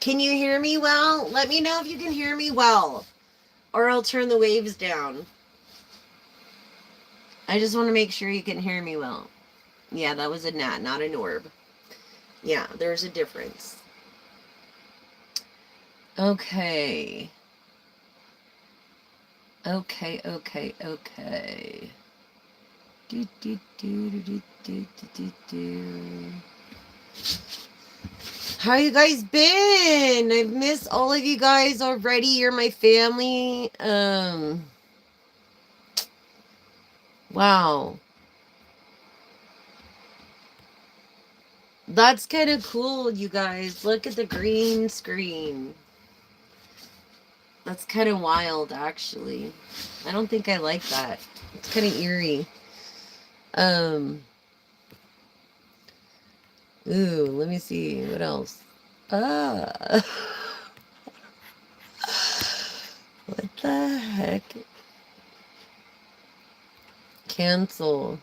Can you hear me well? Let me know if you can hear me well, or I'll turn the waves down. I just want to make sure you can hear me well. Yeah, that was a gnat, not an orb. Yeah, there's a difference. Okay. Okay. Do. How you guys been? I've missed all of you guys already. You're my family. Wow. That's kind of cool, you guys. Look at the green screen. That's kind of wild, actually. I don't think I like that. It's kind of eerie. Ooh, let me see. What else? Ah. What the heck? Cancel.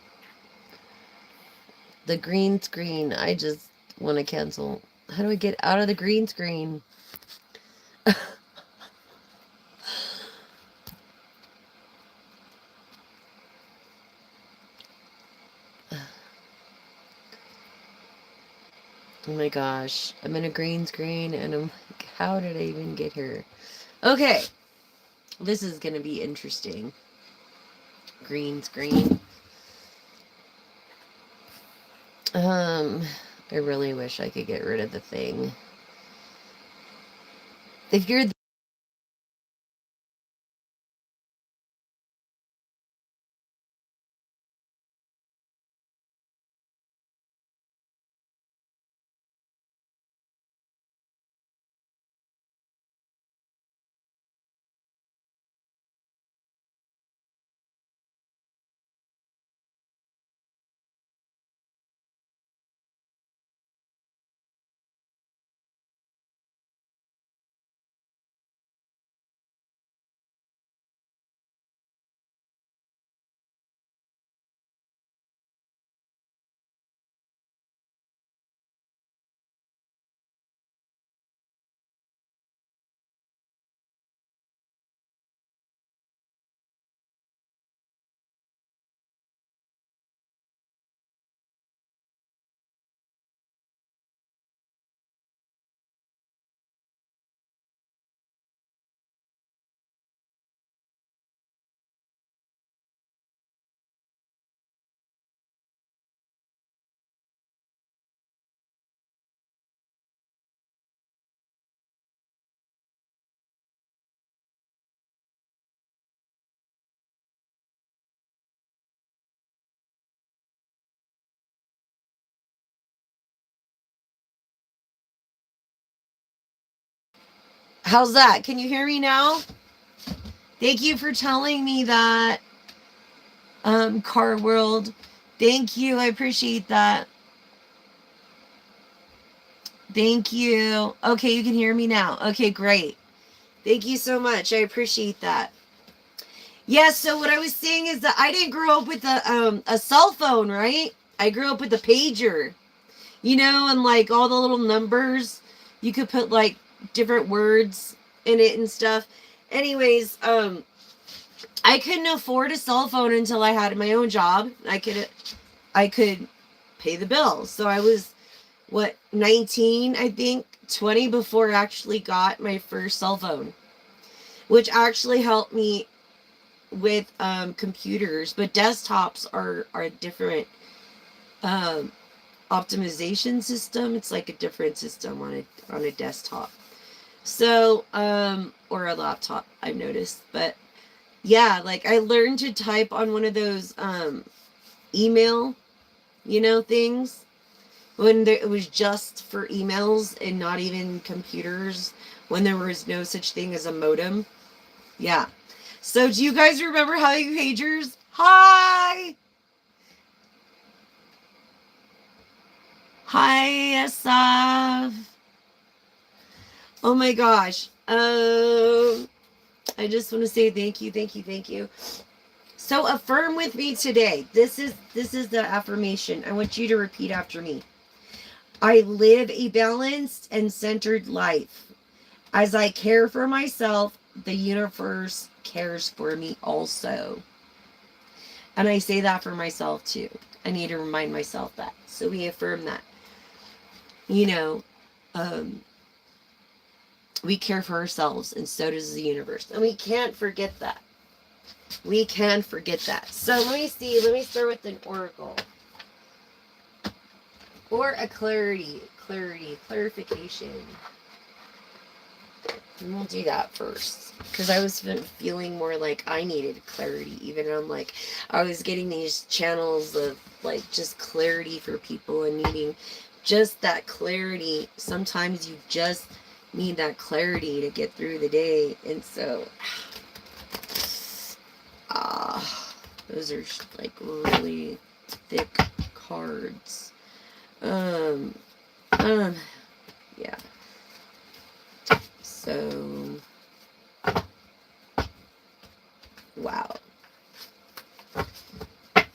The green screen. I just want to cancel. How do I get out of the green screen? Oh my gosh. I'm in a green screen and I'm like, how did I even get here? Okay. This is going to be interesting. Green screen. I really wish I could get rid of the thing. If you're How's that? Can you hear me now? Thank you for telling me that, Car World. Thank you. I appreciate that. Thank you. Okay, you can hear me now. Okay, great. Thank you so much. I appreciate that. Yeah, so what I was saying is that I didn't grow up with a cell phone, right? I grew up with a pager. You know, and like all the little numbers, you could put like different words in it and stuff. Anyways, I couldn't afford a cell phone until I had my own job. I could pay the bills. So I was, what, 19, I think, 20 before I actually got my first cell phone, which actually helped me with computers. But desktops are a different um, optimization system. It's like a different system on a desktop. So, or a laptop, I've noticed. But yeah, like I learned to type on one of those email, things when it was just for emails and not even computers, when there was no such thing as a modem. Yeah. So do you guys remember having pagers? Hi! Hi, Asaf. Oh my gosh. I just want to say thank you. So affirm with me today. This is the affirmation. I want you to repeat after me. I live a balanced and centered life. As I care for myself, the universe cares for me also. And I say that for myself too. I need to remind myself that. So we affirm that. You know, um, we care for ourselves, and so does the universe. And we can't forget that. We can forget that. So let me see. Let me start with an oracle. Or a clarification. And we'll do that first. Because I was feeling more like I needed clarity. Even I'm like, I was getting these channels of like just clarity for people and needing just that clarity. Sometimes you just need that clarity to get through the day. And so, those are like really thick cards. Yeah. So, wow.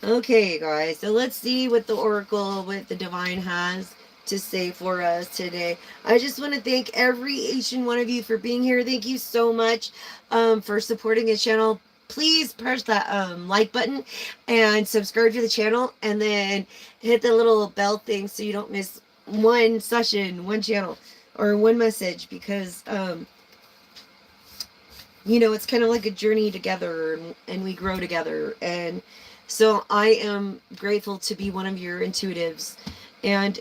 Okay, guys. So let's see what the oracle, what the divine has to say for us today. I just want to thank each and one of you for being here. Thank you so much for supporting the channel. Please press that like button and subscribe to the channel, and then hit the little bell thing so you don't miss one session, one channel, or one message, because you know, it's kind of like a journey together, and we grow together. And so I am grateful to be one of your intuitives. And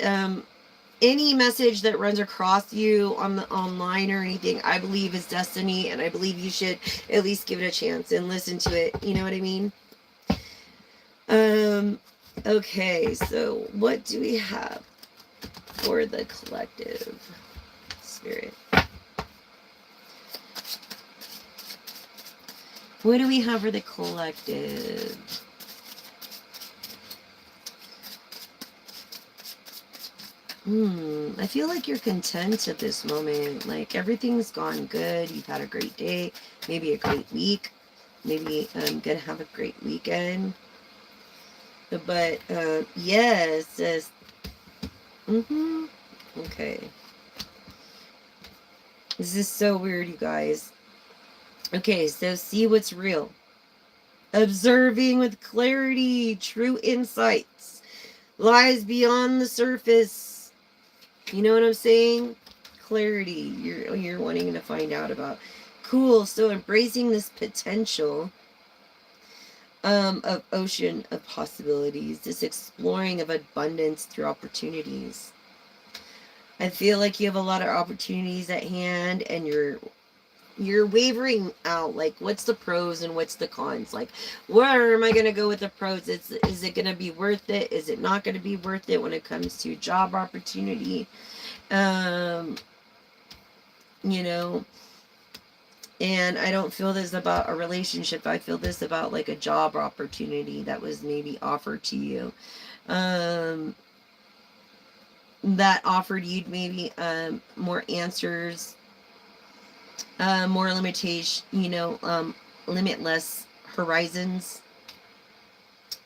any message that runs across you on the online or anything, I believe is destiny, and I believe you should at least give it a chance and listen to it. You know what I mean? Okay, so what do we have for the collective spirit? What do we have for the collective? I feel like you're content at this moment. Like everything's gone good. You've had a great day, maybe a great week. Maybe I'm gonna have a great weekend. But yes, okay. This is so weird, you guys. Okay, so see what's real. Observing with clarity, true insights, lies beyond the surface. You know what I'm saying? Clarity. You're wanting to find out about. Cool. So embracing this potential of ocean of possibilities, this exploring of abundance through opportunities. I feel like you have a lot of opportunities at hand, and you're wavering out, like, what's the pros and what's the cons? Like, where am I going to go with the pros? Is it going to be worth it? Is it not going to be worth it when it comes to job opportunity? You know, and I don't feel this about a relationship. I feel this about like a job opportunity that was maybe offered to you. That offered you maybe more answers, more limitation, limitless horizons,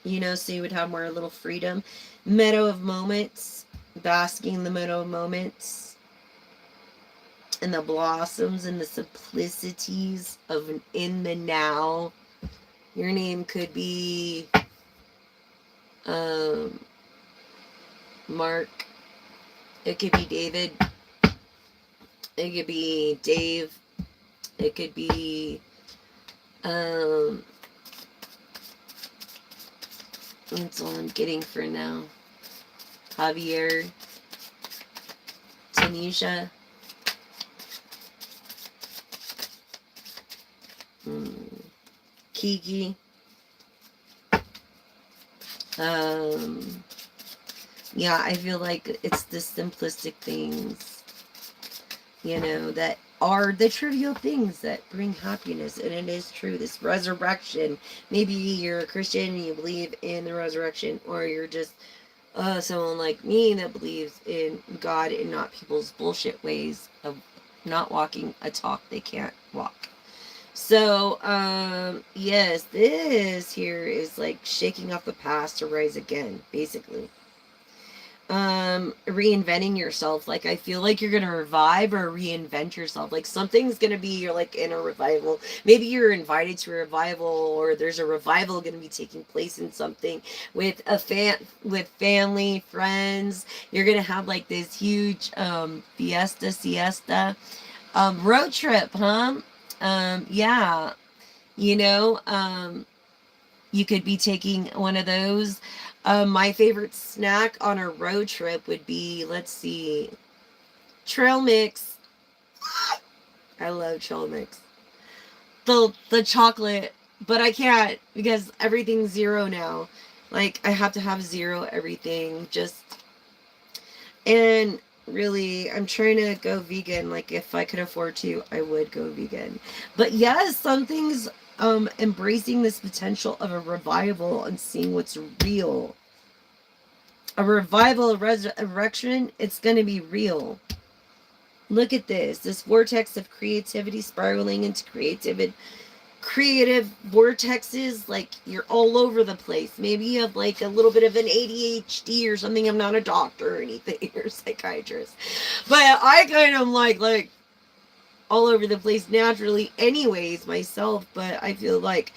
so you would have more little freedom. Meadow of moments, basking in the meadow of moments, and the blossoms and the simplicities of in the now. Your name could be Mark. It could be David. It could be Dave. It could be that's all I'm getting for now. Javier. Tanisha. Kiki. Yeah, I feel like it's the simplistic things, that are the trivial things that bring happiness. And it is true, this resurrection. Maybe you're a Christian and you believe in the resurrection, or you're just someone like me that believes in God and not people's bullshit ways of not walking a talk they can't walk. So, yes, this here is like shaking off the past to rise again, basically. reinventing yourself. Like, I feel like you're gonna revive or reinvent yourself. Like, something's gonna be, you're like in a revival. Maybe you're invited to a revival, or there's a revival gonna be taking place in something with with family, friends. You're gonna have like this huge siesta road trip, huh? Yeah, you know, you could be taking one of those. My favorite snack on a road trip would be, let's see, trail mix. I love trail mix. The chocolate, but I can't because everything's zero now. Like, I have to have zero everything. Just, and really, I'm trying to go vegan. Like, if I could afford to, I would go vegan. But yes, some things, embracing this potential of a revival and seeing what's real. A revival, a resurrection, it's going to be real. Look at this vortex of creativity spiraling into creative vortexes. Like, you're all over the place. Maybe you have like a little bit of an ADHD or something. I'm not a doctor or anything or a psychiatrist, but I kind of like all over the place naturally anyways myself. But I feel like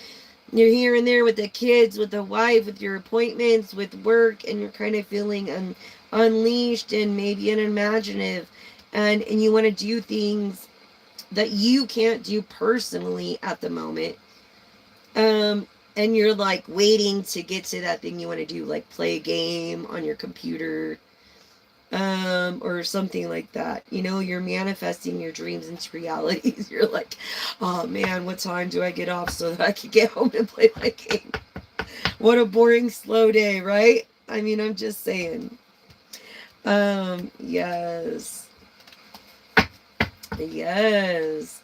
you're here and there with the kids, with the wife, with your appointments, with work, and you're kind of feeling unleashed and maybe unimaginative, and you want to do things that you can't do personally at the moment. And you're like waiting to get to that thing you want to do, like play a game on your computer, or something like that. You know, you're manifesting your dreams into realities. You're like, oh man, what time do I get off so that I can get home and play my game? What a boring, slow day, right? I mean, I'm just saying. Yes. Yes.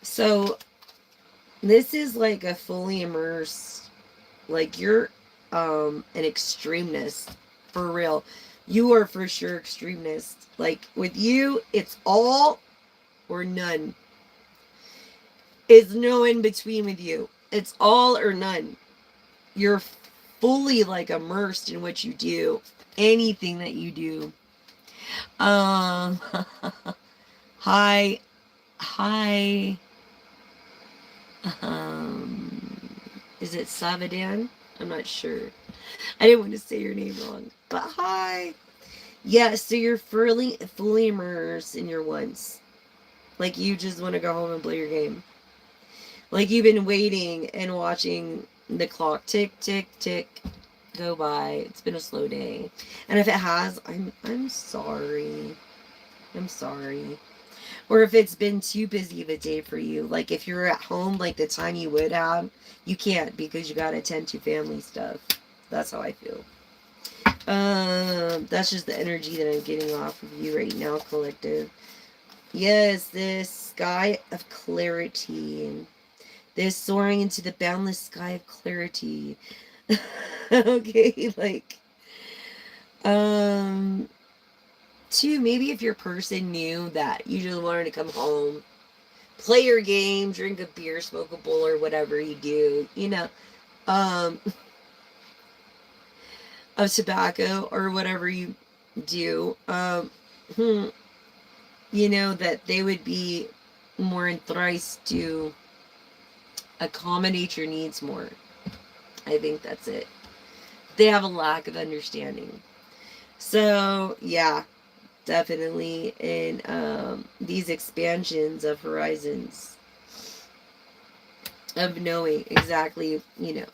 So, this is like a fully immersed, like, you're an extremist for real. You are for sure extremist. Like, with you, it's all or none. It's no in between with you. It's all or none. You're fully like immersed in what you do, anything that you do. Um, hi, hi. Is it Savadan? I'm not sure. I didn't want to say your name wrong, but hi. Yeah, so you're fully immersed in your once. Like, you just want to go home and play your game. Like, you've been waiting and watching the clock tick, tick, tick go by. It's been a slow day. And if it has, I'm sorry. I'm sorry. Or if it's been too busy of a day for you, like if you're at home like the time you would have, you can't because you gotta attend to family stuff. That's how I feel. That's just the energy that I'm getting off of you right now, collective. Yes, this sky of clarity. This soaring into the boundless sky of clarity. Okay, like, two, maybe if your person knew that you just wanted to come home, play your game, drink a beer, smoke a bowl, or whatever you do, you know, of tobacco or whatever you do, you know, that they would be more enthused to accommodate your needs more. I think that's it. They have a lack of understanding. So, yeah, definitely in these expansions of horizons, of knowing exactly, you know,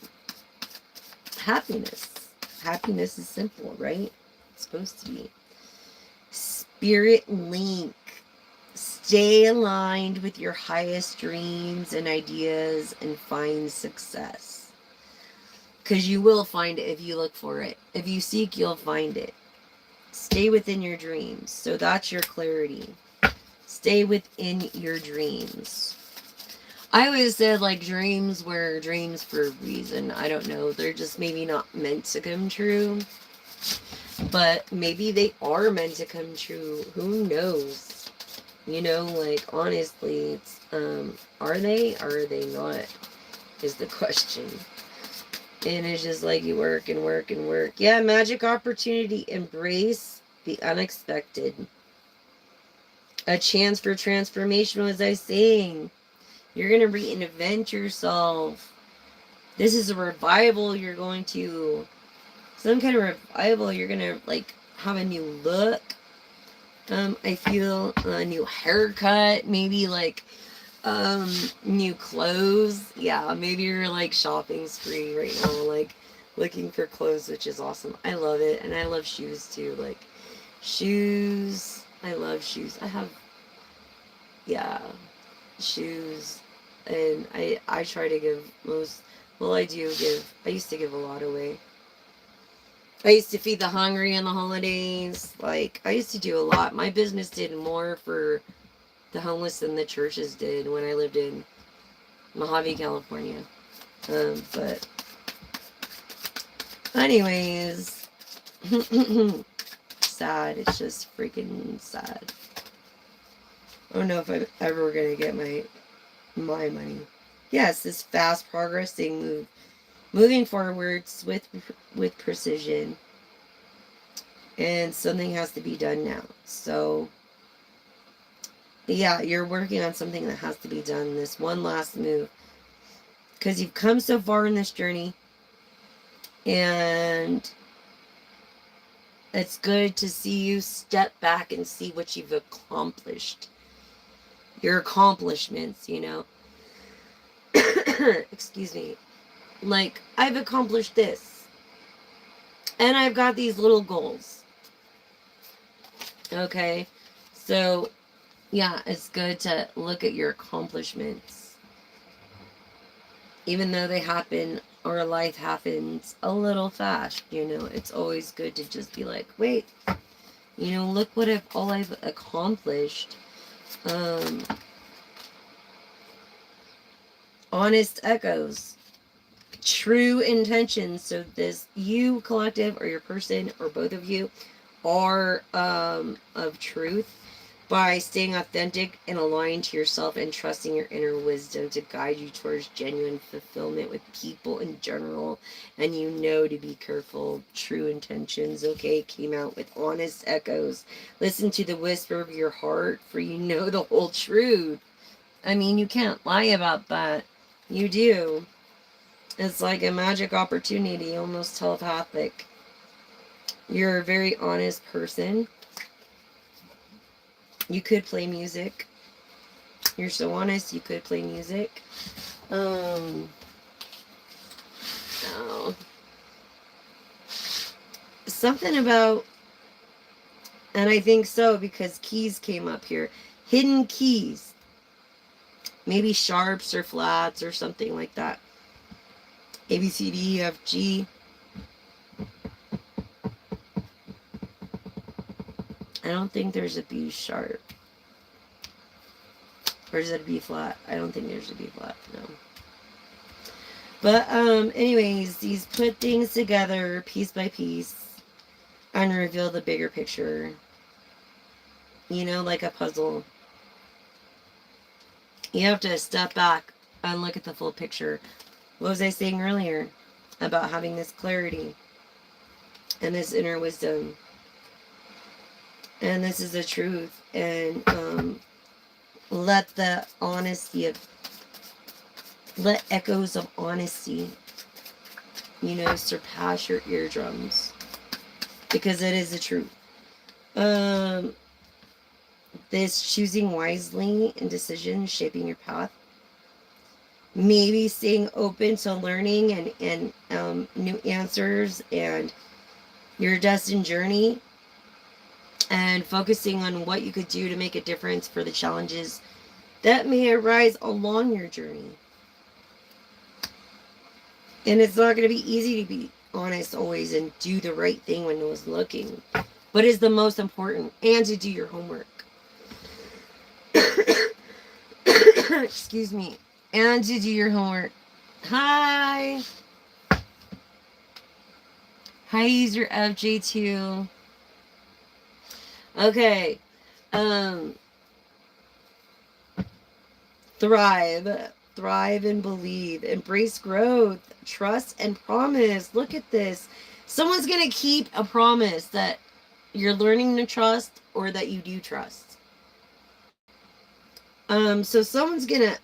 happiness. Happiness is simple, right? It's supposed to be. Spirit link. Stay aligned with your highest dreams and ideas and find success. Because you will find it if you look for it. If you seek, you'll find it. Stay within your dreams. So that's your clarity. Stay within your dreams. I always said, like, dreams were dreams for a reason. I don't know. They're just maybe not meant to come true. But maybe they are meant to come true. Who knows? You know, like, honestly, it's, are they or are they not? Is the question. And it's just like you work and work and work. Yeah, magic opportunity. Embrace the unexpected. A chance for transformation, as I was saying. You're going to reinvent yourself. This is a revival you're going to. Some kind of revival. You're going to, like, have a new look. I feel a new haircut. Maybe, like, new clothes. Yeah, maybe you're, like, shopping spree right now. Like, looking for clothes, which is awesome. I love it. And I love shoes, too. Like, shoes. I love shoes. I have, yeah, shoes. And I try to give most, well, I used to give a lot away. I used to feed the hungry on the holidays. Like, I used to do a lot. My business did more for the homeless than the churches did when I lived in Mojave, California. But anyways, sad. It's just freaking sad. I don't know if I'm ever going to get my money. Yes, this fast progressing moving forwards with precision, and something has to be done now. So yeah, you're working on something that has to be done, this one last move, because you've come so far in this journey, and it's good to see you step back and see what you've accomplished, your accomplishments, you know. Excuse me. Like, I've accomplished this, and I've got these little goals. Okay, so yeah, it's good to look at your accomplishments, even though they happen, or life happens a little fast. You know, it's always good to just be like, wait, you know, look what I've accomplished. Honest echoes, true intentions. So this, you collective, or your person, or both of you, are of truth, by staying authentic and aligned to yourself, and trusting your inner wisdom to guide you towards genuine fulfillment with people in general. And you know to be careful. True intentions, okay, came out with honest echoes. Listen to the whisper of your heart, for you know the whole truth. I mean, you can't lie about that. You do. It's like a magic opportunity, almost telepathic. You're a very honest person. You could play music. You're so honest, you could play music. Oh. Something about, and I think so, because keys came up here. Hidden keys. Maybe sharps or flats or something like that. A, B, C, D, E, F, G. I don't think there's a B sharp. Or is it a B flat? I don't think there's a B flat, no. But, anyways, these put things together piece by piece and reveal the bigger picture. You know, like a puzzle. You have to step back and look at the full picture. What was I saying earlier about having this clarity and this inner wisdom? And this is the truth. And let the honesty of, let echoes of honesty, you know, surpass your eardrums, because it is the truth. This choosing wisely and decisions shaping your path. Maybe staying open to learning and new answers and your destined journey, and focusing on what you could do to make a difference for the challenges that may arise along your journey. And it's not going to be easy to be honest always and do the right thing when no one's looking, but it's the most important, and to do your homework. Excuse me. And to do your homework. Hi. Hi, user FJ2. Okay. Thrive. thrive and believe. Embrace growth, trust, and promise. Look at this. Someone's going to keep a promise that you're learning to trust or that you do trust. So someone's going to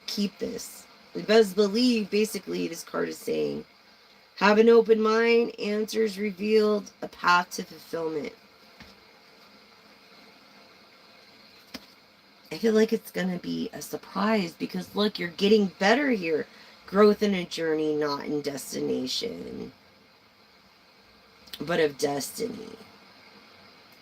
keep this. Because believe, basically, this card is saying, have an open mind, answers revealed, a path to fulfillment. I feel like it's going to be a surprise because, look, you're getting better here. Growth in a journey, not in destination, but of destiny.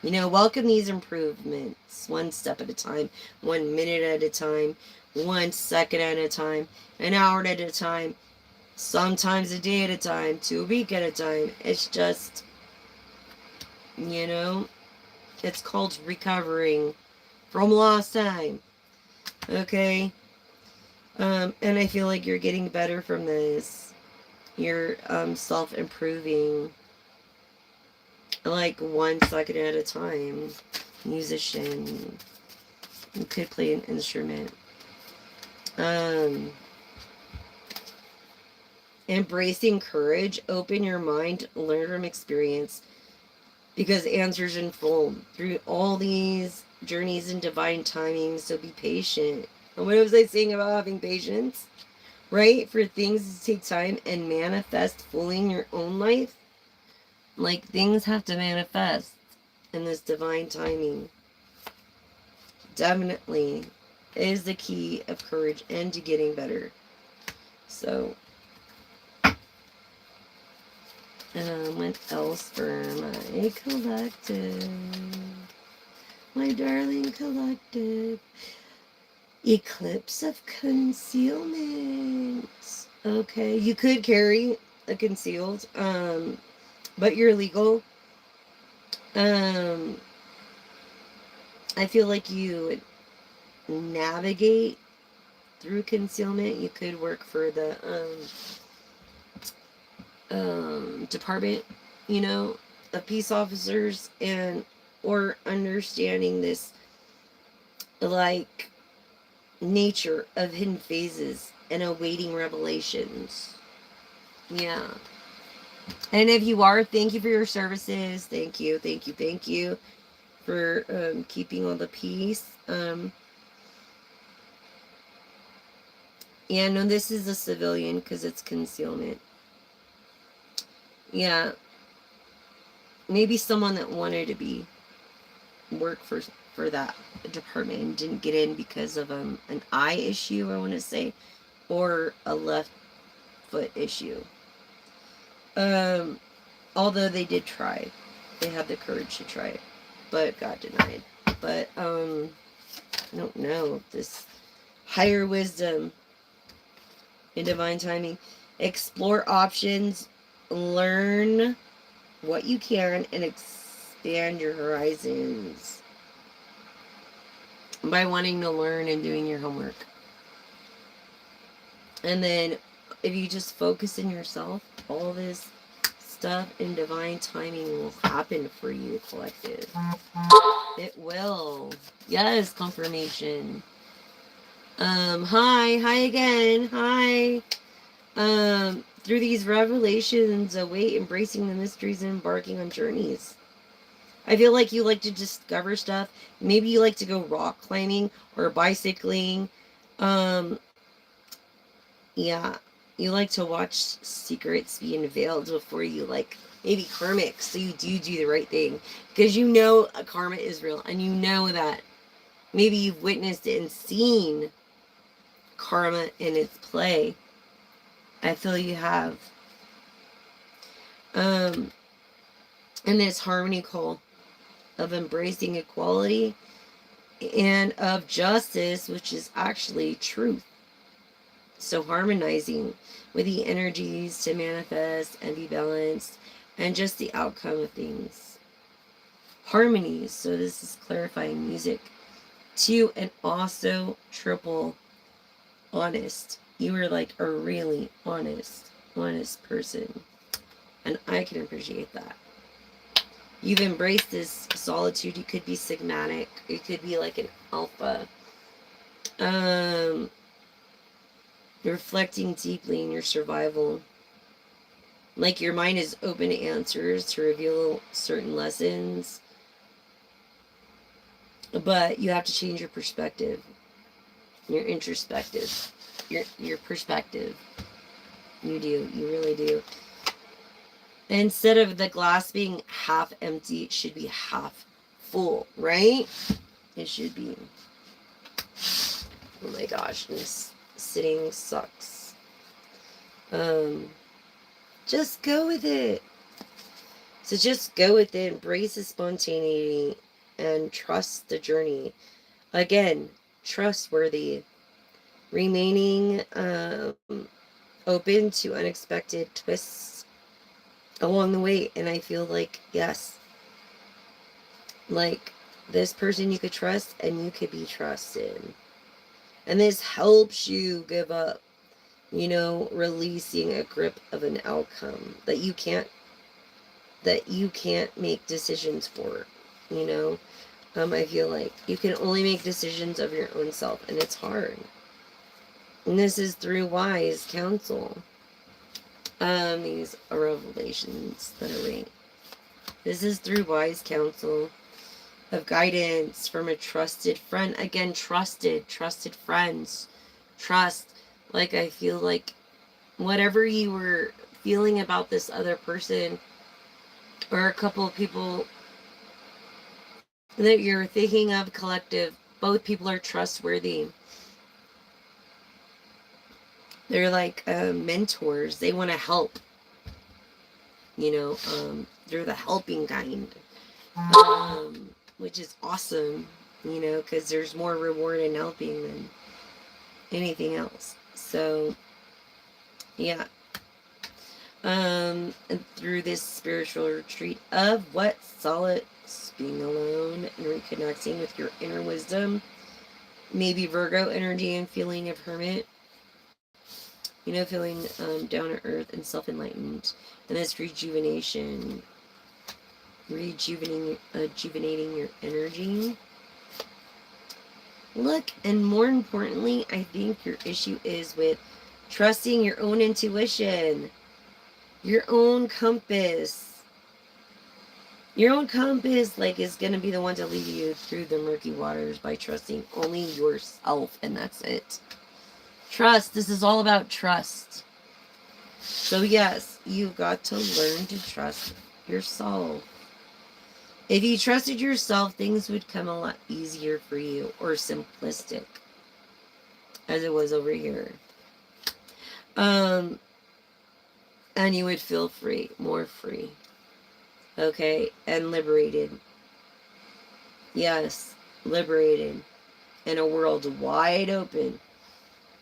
You know, welcome these improvements one step at a time, 1 minute at a time, 1 second at a time, an hour at a time, sometimes a day at a time, 2 weeks at a time. It's just, you know, it's called recovering from lost time. Okay? And I feel like you're getting better from this. You're self-improving. Like 1 second at a time. Musician. You could play an instrument. Embracing courage. Open your mind. Learn from experience. Because answers unfold through all these journeys in divine timing. So be patient. And what was I saying about having patience? Right? For things to take time and manifest fully in your own life. Like, things have to manifest in this divine timing. Definitely is the key of courage and to getting better. So, what else for my collective? My darling collective. Eclipse of concealment. Okay, you could carry a concealed, but you're legal. I feel like you would navigate through concealment. You could work for the department, you know, of peace officers, and or understanding this like nature of hidden phases and awaiting revelations. Yeah. And if you are, thank you for your services. Thank you, thank you, thank you for keeping all the peace. Yeah, no, this is a civilian because it's concealment. Yeah. Maybe someone that wanted to be work for that department and didn't get in because of an eye issue, I want to say, or a left foot issue. Although they did try. They had the courage to try it, but got denied. But I don't know, this higher wisdom in divine timing. Explore options, learn what you can, and expand your horizons by wanting to learn and doing your homework. And then if you just focus in yourself, all this stuff in divine timing will happen for you, collective. It will. Yes, confirmation. Hi again. Hi. Through these revelations, await embracing the mysteries and embarking on journeys. I feel like you like to discover stuff. Maybe you like to go rock climbing or bicycling. Yeah. You like to watch secrets be unveiled before you, like, maybe karmic, so you do the right thing. Because you know a karma is real, and you know that maybe you've witnessed it and seen karma in its play. I feel you have. And this harmony call of embracing equality and of justice, which is actually truth. So harmonizing with the energies to manifest and be balanced, and just the outcome of things. Harmonies. So this is clarifying music. 2, and also triple honest. You are like a really honest person. And I can appreciate that. You've embraced this solitude. You could be sigmatic. You could be like an alpha. reflecting deeply in your survival. Like your mind is open to answers to reveal certain lessons, but you have to change your perspective, your introspective, your perspective. You do, you really do. Instead of the glass being half empty, it should be half full, right? It should be. Oh my gosh, this sitting sucks. Just go with it. So just go with it, embrace the spontaneity, and trust the journey. Again, trustworthy, remaining open to unexpected twists along the way. And I feel like, yes, like this person you could trust and you could be trusted. And this helps you give up, releasing a grip of an outcome that you can't make decisions for, I feel like you can only make decisions of your own self, and it's hard. And this is through wise counsel. These are revelations that are right. This is through wise counsel of guidance from a trusted friend. Again, trusted friends. Trust. Like, I feel like whatever you were feeling about this other person or a couple of people that you're thinking of collective, both people are trustworthy. They're like mentors. They want to help. They're the helping kind, which is awesome, because there's more reward in helping than anything else. So, yeah. And through this spiritual retreat of what? Solace, being alone and reconnecting with your inner wisdom. Maybe Virgo energy and feeling of hermit. Feeling down to earth and self-enlightened. And this rejuvenating your energy. Look, and more importantly, I think your issue is with trusting your own intuition, your own compass. Your own compass, is going to be the one to lead you through the murky waters by trusting only yourself, and that's it. Trust. This is all about trust. So yes, you've got to learn to trust yourself. If you trusted yourself, things would come a lot easier for you, or simplistic, as it was over here. And you would feel free, more free. Okay, and liberated. Yes, liberated. In a world wide open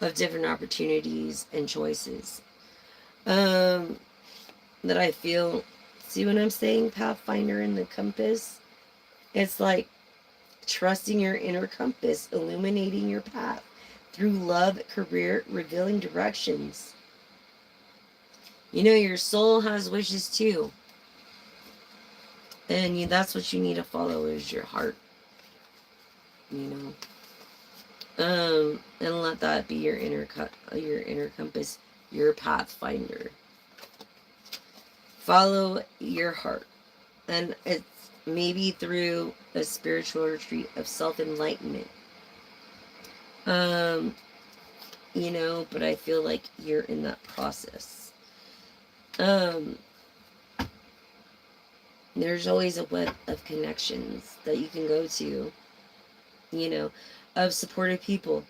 of different opportunities and choices. That I feel, see what I'm saying, Pathfinder and the compass? It's like trusting your inner compass, illuminating your path through love, career, revealing directions. Your soul has wishes too. And that's what you need to follow is your heart. And let that be your inner compass, your pathfinder. Follow your heart. And it's maybe through a spiritual retreat of self-enlightenment. But I feel like you're in that process. There's always a web of connections that you can go to, of supportive people.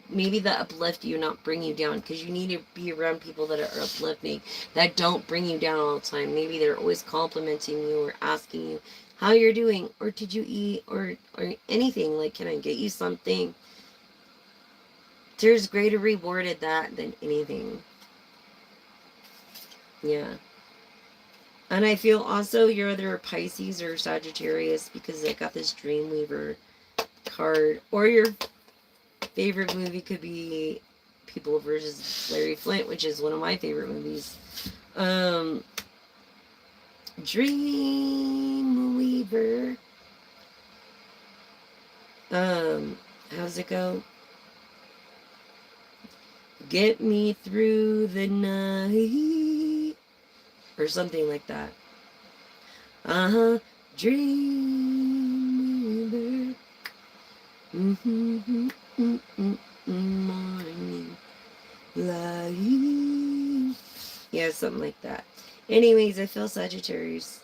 Maybe that uplift you, not bring you down, because you need to be around people that are uplifting, that don't bring you down all the time. Maybe they're always complimenting you or asking you how you're doing, or did you eat, or anything, like, can I get you something? There's greater reward at that than anything. Yeah. And I feel also you're either Pisces or Sagittarius, because I got this Dreamweaver card. Or your favorite movie could be People vs. Larry Flint, which is one of my favorite movies. Dreamweaver. How's it go? Get me through the night. Or something like that. Dream. Morning light. Yeah, something like that. Anyways, I feel Sagittarius.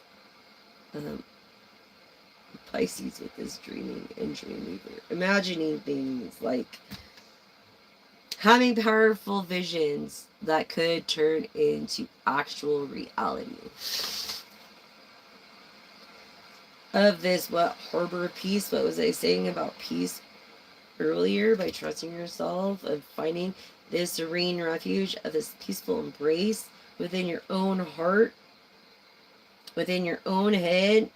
Pisces with this dreaming and dream weaver. Imagining things, like having powerful visions that could turn into actual reality. Of this, what harbor peace? What was I saying about peace earlier? By trusting yourself, of finding this serene refuge of this peaceful embrace within your own heart, within your own head,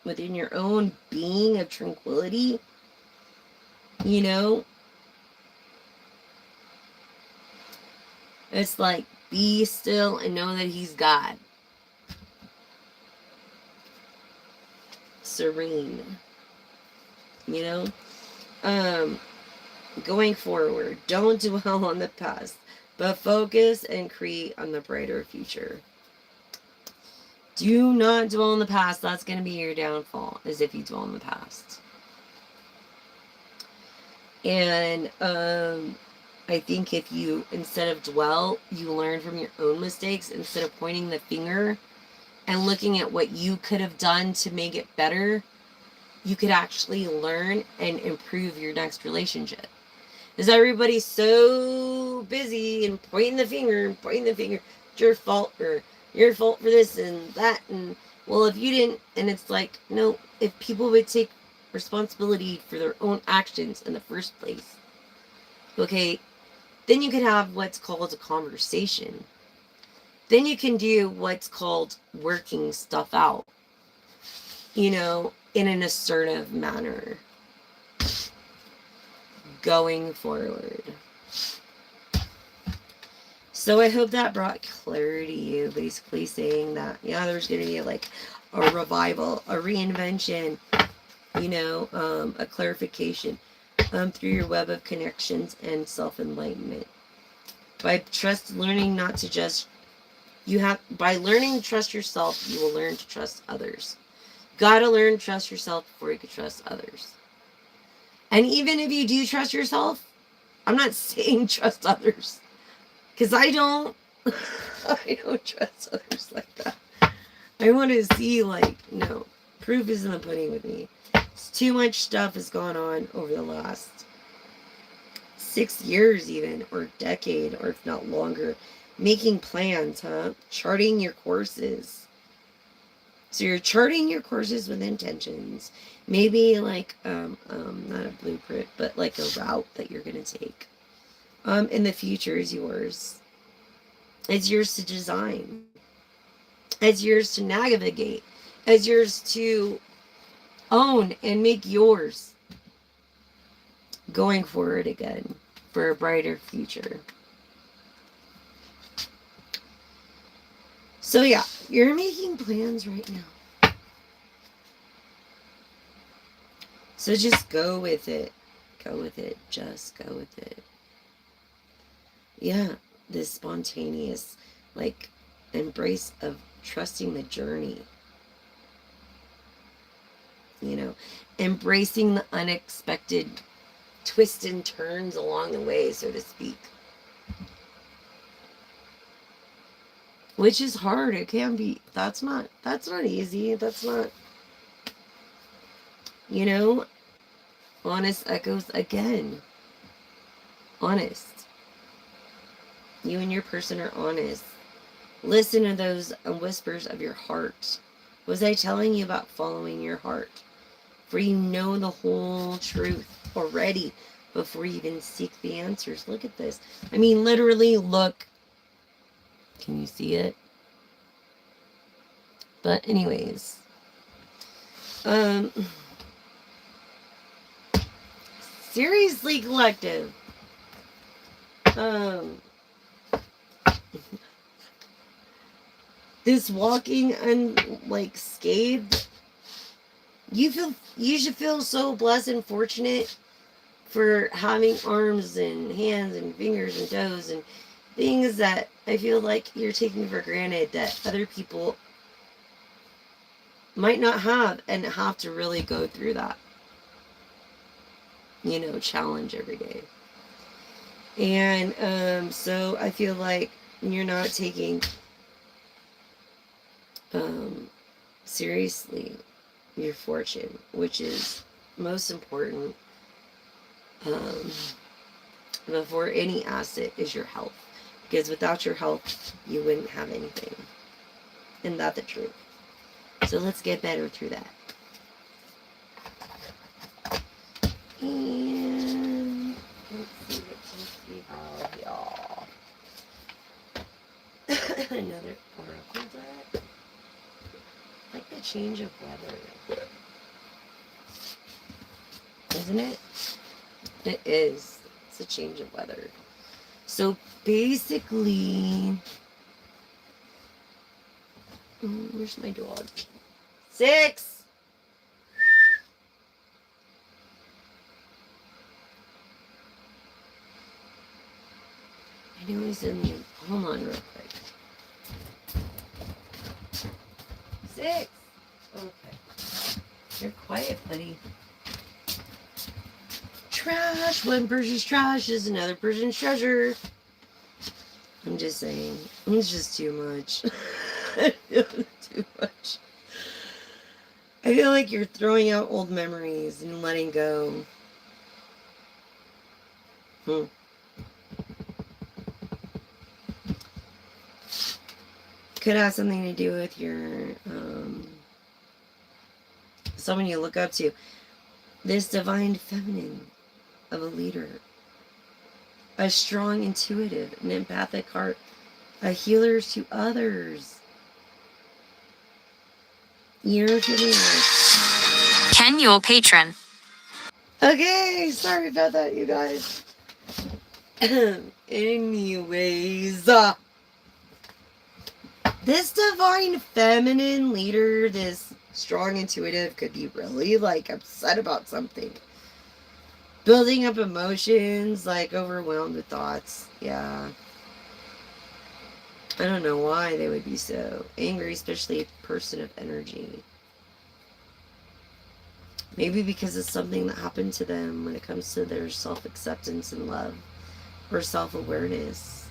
within your own being of tranquility. You know, it's like, be still and know that he's God. Serene. You know, going forward, don't dwell on the past, but focus and create on the brighter future. Do not dwell on the past. That's going to be your downfall, is if you dwell on the past. And I think if you, instead of dwell, you learn from your own mistakes, instead of pointing the finger and looking at what you could have done to make it better, you could actually learn and improve your next relationship. Because everybody's so busy and pointing the finger, it's your fault, or your fault for this and that, and well, if you didn't, and it's like, no, if people would take responsibility for their own actions in the first place, okay, then you can have what's called a conversation. Then you can do what's called working stuff out, you know, in an assertive manner. Going forward. So I hope that brought clarity to you, basically saying that, yeah, there's going to be like a revival, a reinvention, you know, a clarification through your web of connections and self-enlightenment. By learning not to just, by learning to trust yourself, you will learn to trust others. Gotta learn to trust yourself before you can trust others. And even if you do trust yourself, I'm not saying trust others. Because I don't trust others like that. I want to see, like, no, proof is in the pudding with me. It's too much stuff has gone on over the last 6 years even, or decade, or if not longer. Making plans, charting your courses. So you're charting your courses with intentions. Maybe like, not a blueprint, but like a route that you're going to take. And the future is yours. It's yours to design. It's yours to navigate. It's yours to own and make yours. Going forward again for a brighter future. So yeah, you're making plans right now. So just go with it. Go with it. Just go with it. Yeah, this spontaneous, like, embrace of trusting the journey. You know, embracing the unexpected twists and turns along the way, so to speak. Which is hard. It can be. That's not easy. That's not, you know, honest echoes again. Honest. You and your person are honest. Listen to those whispers of your heart. Was I telling you about following your heart? For you know the whole truth already before you even seek the answers. Look at this. I mean, literally, look. Can you see it? But anyways. Seriously, collective. This walking unscathed, you should feel so blessed and fortunate for having arms and hands and fingers and toes and things that I feel like you're taking for granted that other people might not have, and have to really go through that, challenge every day. And so I feel like you're not taking seriously your fortune, which is most important before any asset is your health. Because without your health, you wouldn't have anything. Isn't that the truth? So let's get better through that. And let's see what we have, y'all. Another oracle deck. Like the change of weather. Isn't it? It is. It's a change of weather. So basically, where's my dog? 6. I know he's in the. Hold on, real quick. 6. Okay. You're quiet, buddy. Trash. One person's trash is another person's treasure. I'm just saying. It's just too much. I feel too much. I feel like you're throwing out old memories and letting go. Could have something to do with your someone you look up to. This divine feminine of a leader. A strong, intuitive, and empathic heart. A healer to others. You're feeling like... Ken, your patron. Okay, sorry about that, you guys. Anyways, this divine feminine leader, this strong, intuitive, could be really, upset about something. Building up emotions, overwhelmed with thoughts. Yeah. I don't know why they would be so angry, especially a person of energy. Maybe because it's something that happened to them when it comes to their self-acceptance and love, or self-awareness.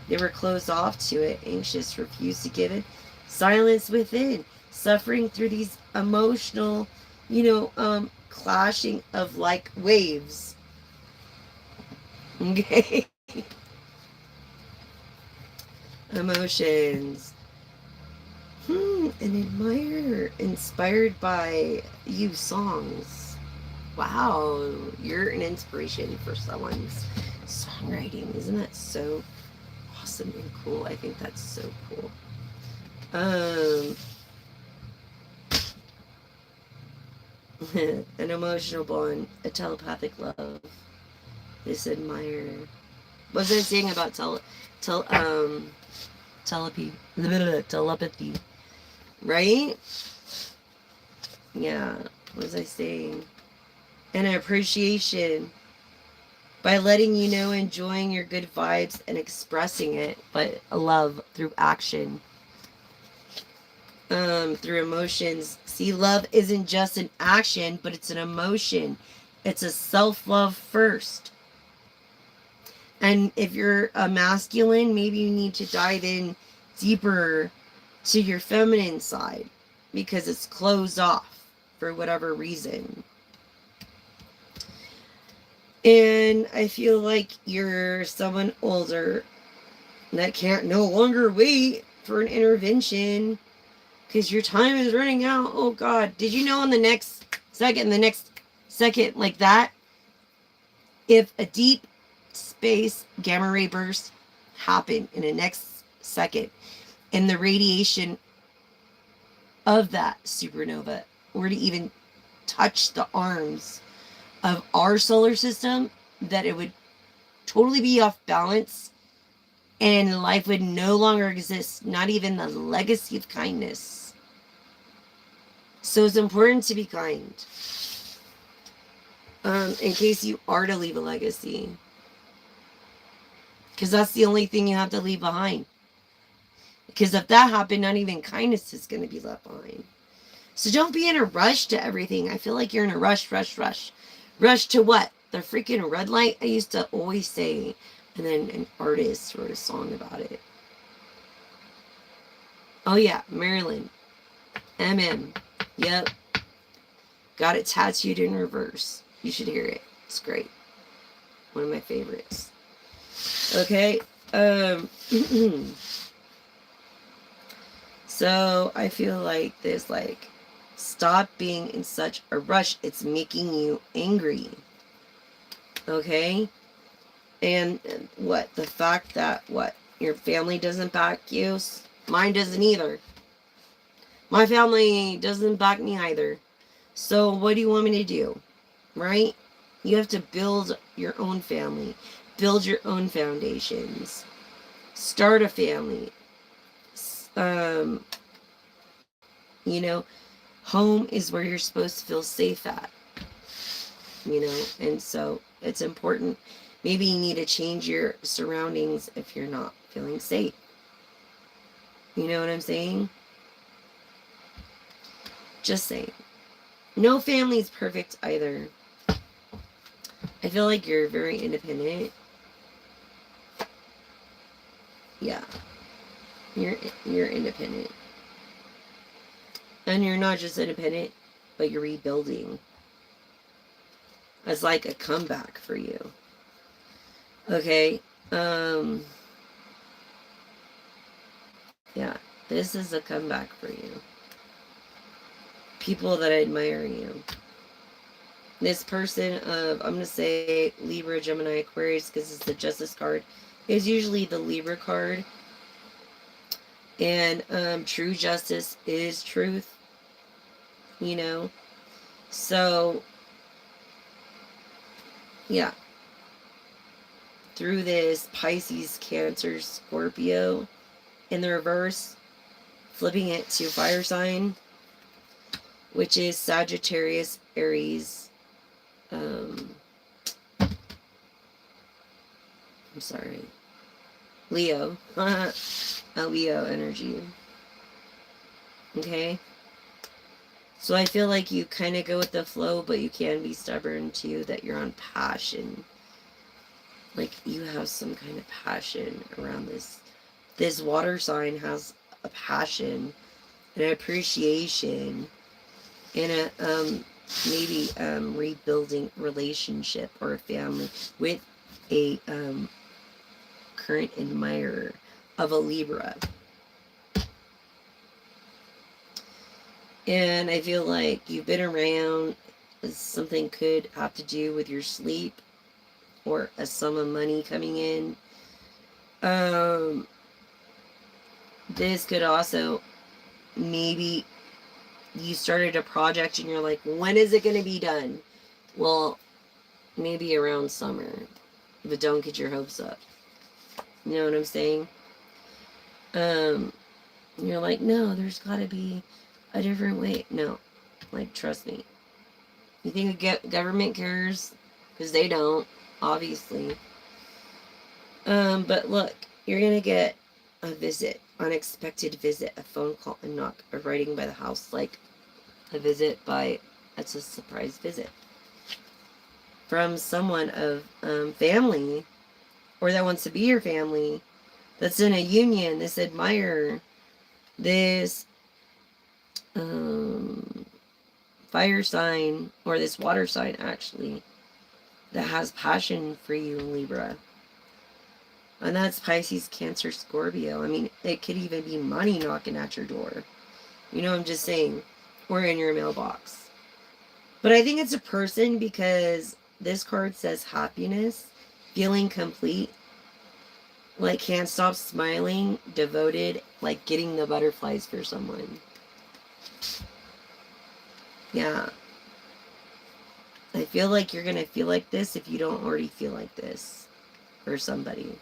They were closed off to it, anxious, refused to give it. Silence within, suffering through these emotional, clashing of waves. Okay? Emotions. An admirer, inspired by you songs. Wow, you're an inspiration for someone's songwriting. Isn't that so awesome and cool? I think that's so cool. An emotional bond, a telepathic love. This admirer. What was I saying about telepathy? Right? Yeah. What was I saying? And an appreciation by letting you know, enjoying your good vibes and expressing it, but love through action. Through emotions. See, love isn't just an action, but it's an emotion. It's a self-love first. And if you're a masculine, maybe you need to dive in deeper to your feminine side because it's closed off for whatever reason. And I feel like you're someone older that can't no longer wait for an intervention because your time is running out. Oh God, did you know in the next second like that, if a deep space gamma ray burst happened in the next second and the radiation of that supernova were to even touch the arms of our solar system, that it would totally be off balance and life would no longer exist, not even the legacy of kindness. So it's important to be kind. in case you are to leave a legacy. Because that's the only thing you have to leave behind. Because if that happened, not even kindness is going to be left behind. So don't be in a rush to everything. I feel like you're in a rush. Rush to what? The freaking red light? I used to always say. And then an artist wrote a song about it. Oh yeah, Marilyn. MM. Yep. Got it tattooed in reverse. You should hear it. It's great. One of my favorites. Okay. So I feel like this, like, stop being in such a rush. It's making you angry. Okay? And what? The fact that, what? Your family doesn't back you? Mine doesn't either. My family doesn't back me either. So what do you want me to do? Right? You have to build your own family. Build your own foundations. Start a family. You know, home is where you're supposed to feel safe at. You know, and so it's important. Maybe you need to change your surroundings if you're not feeling safe. You know what I'm saying? Just saying. No family is perfect either. I feel like you're very independent. Yeah. You're independent. And you're not just independent, but you're rebuilding. It's like a comeback for you. Okay. Yeah. This is a comeback for you. People that admire you. This person of, I'm going to say Libra, Gemini, Aquarius, because it's the Justice card, is usually the Libra card. And true justice is truth. You know? So, yeah. Through this Pisces, Cancer, Scorpio, in the reverse, flipping it to fire sign, which is Sagittarius, Aries, I'm sorry, Leo, a Leo energy. Okay? So I feel like you kind of go with the flow, but you can be stubborn too, that you're on passion. Like you have some kind of passion around this. This water sign has a passion, an appreciation, and a maybe rebuilding relationship or a family with a current admirer of a Libra. And I feel like you've been around. Something could have to do with your sleep or a sum of money coming in. This could also, maybe you started a project and you're like, when is it going to be done? Well, maybe around summer, but don't get your hopes up. You know what I'm saying? You're like, no, there's got to be a different way. No, like, trust me. You think the government cares? Because they don't, obviously. But look, you're going to get a visit, unexpected visit, a phone call, a knock, a writing by the house, like a visit by, it's a surprise visit from someone of family, or that wants to be your family, that's in a union, this admirer, this fire sign, or this water sign actually, that has passion for you, Libra. And that's Pisces, Cancer, Scorpio. I mean, it could even be money knocking at your door. You know what I'm just saying? Or in your mailbox. But I think it's a person, because this card says happiness, feeling complete, like can't stop smiling, devoted, like getting the butterflies for someone. Yeah. I feel like you're going to feel like this if you don't already feel like this for somebody.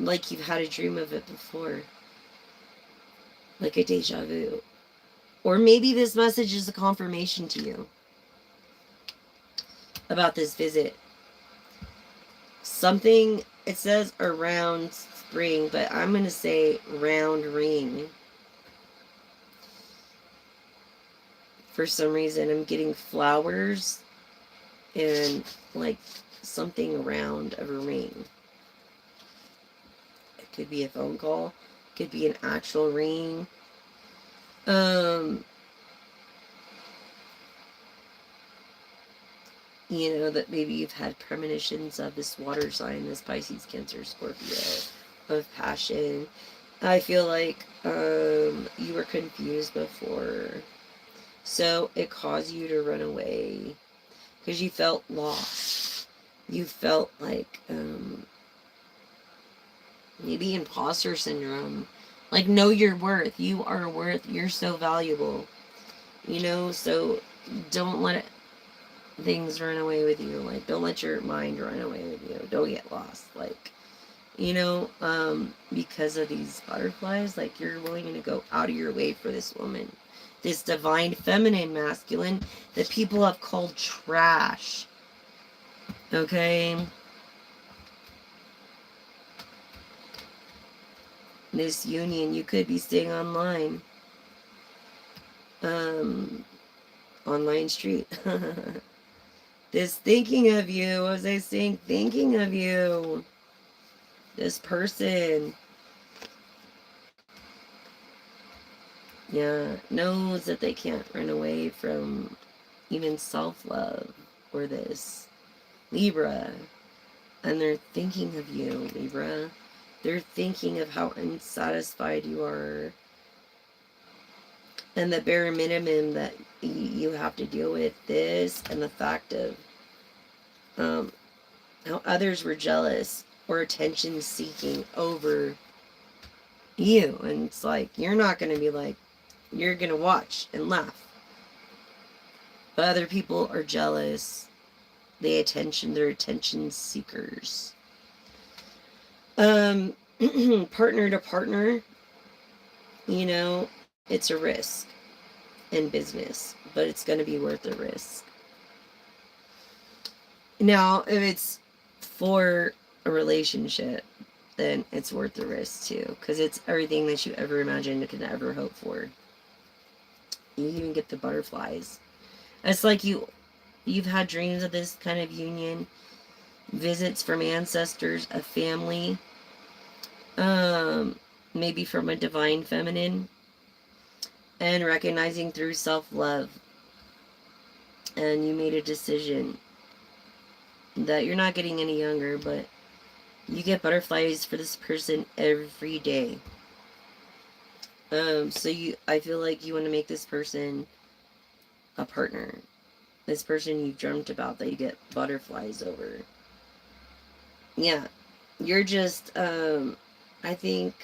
Like you've had a dream of it before. Like a deja vu. Or maybe this message is a confirmation to you. about this visit. Something, it says around spring, but I'm going to say round ring. For some reason, I'm getting flowers and like something around of a ring. It could be a phone call, could be an actual ring. You know, that maybe you've had premonitions of this water sign, this Pisces, Cancer, Scorpio, of passion. I feel like you were confused before. So it caused you to run away because you felt lost. You felt like maybe imposter syndrome. Like, know your worth. You are worth. You're so valuable. You know, so don't let things run away with you. Like, don't let your mind run away with you. Don't get lost. Like, you know, because of these butterflies, like, you're willing to go out of your way for this woman. This divine feminine masculine that people have called trash. Okay? This union, you could be staying online. Online street. This thinking of you, as I saying, thinking of you. This person. Yeah, knows that they can't run away from even self-love or this. Libra. And they're thinking of you, Libra. They're thinking of how unsatisfied you are. And the bare minimum that you have to deal with this, and the fact of how others were jealous or attention seeking over you. And it's like, you're not going to be like, you're going to watch and laugh. But other people are jealous. They're attention seekers. Partner to partner, you know, it's a risk in business, but it's going to be worth the risk. Now, if it's for a relationship, then it's worth the risk too, because it's everything that you ever imagined and could ever hope for. You even get the butterflies. It's like you've had dreams of this kind of union, visits from ancestors, a family, maybe from a divine feminine, and recognizing through self-love. And you made a decision that you're not getting any younger, but you get butterflies for this person every day. So I feel like you want to make this person a partner. This person you've dreamt about that you get butterflies over. Yeah, you're just, I think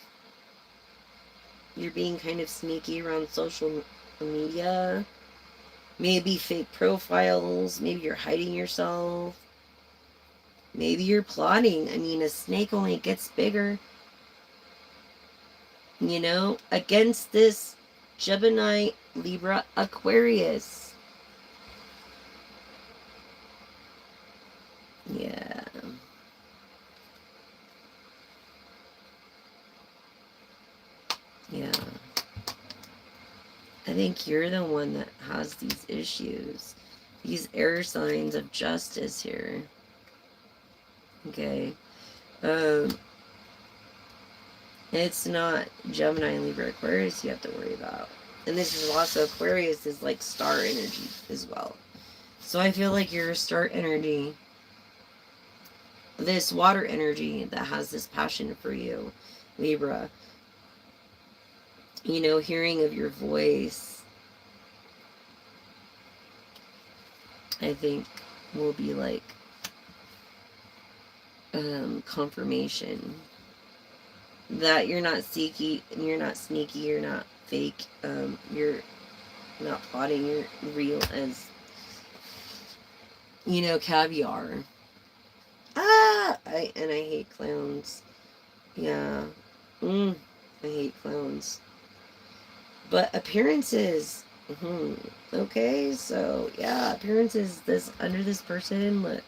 you're being kind of sneaky around social media. Maybe fake profiles. Maybe you're hiding yourself. Maybe you're plotting. I mean, a snake only gets bigger. You know, against this Gemini, Libra, Aquarius. Yeah. Yeah. I think you're the one that has these issues. These air signs of justice here. Okay. It's not Gemini, Libra, Aquarius you have to worry about. And this is also, Aquarius is like star energy as well. So I feel like you're a star energy. This water energy that has this passion for you, Libra. You know, hearing of your voice, I think, will be like confirmation that you're not sneaky, you're not fake, you're not plotting, you're real as, you know, caviar. I hate clowns. Yeah. I hate clowns. But appearances, Okay, so yeah, appearances this under this person. Look,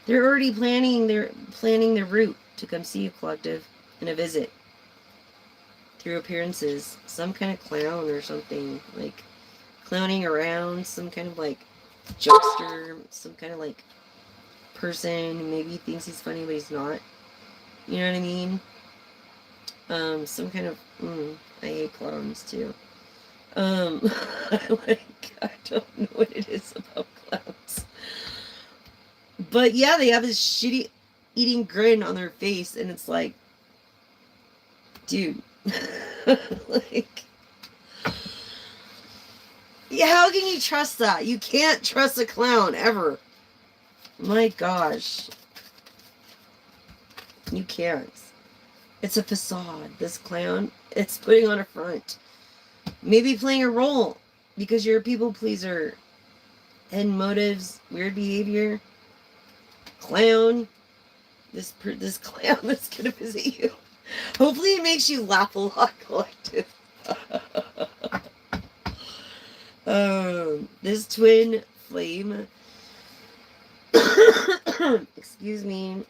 they're already planning. They're planning their route to come see you, collective, in a visit. Through appearances, some kind of clown or something, like clowning around, some kind of like jokester, some kind of like person who maybe thinks he's funny but he's not. You know what I mean? Some kind of I hate clowns too. I don't know what it is about clowns. But yeah, they have this shitty eating grin on their face, and it's like, dude, like, yeah, how can you trust that? You can't trust a clown ever. My gosh. You can't. It's a facade. This clown, it's putting on a front. Maybe playing a role because you're a people pleaser. Hidden motives, weird behavior. Clown. This clown that's gonna visit you. Hopefully it makes you laugh a lot, collective. This twin flame. Excuse me.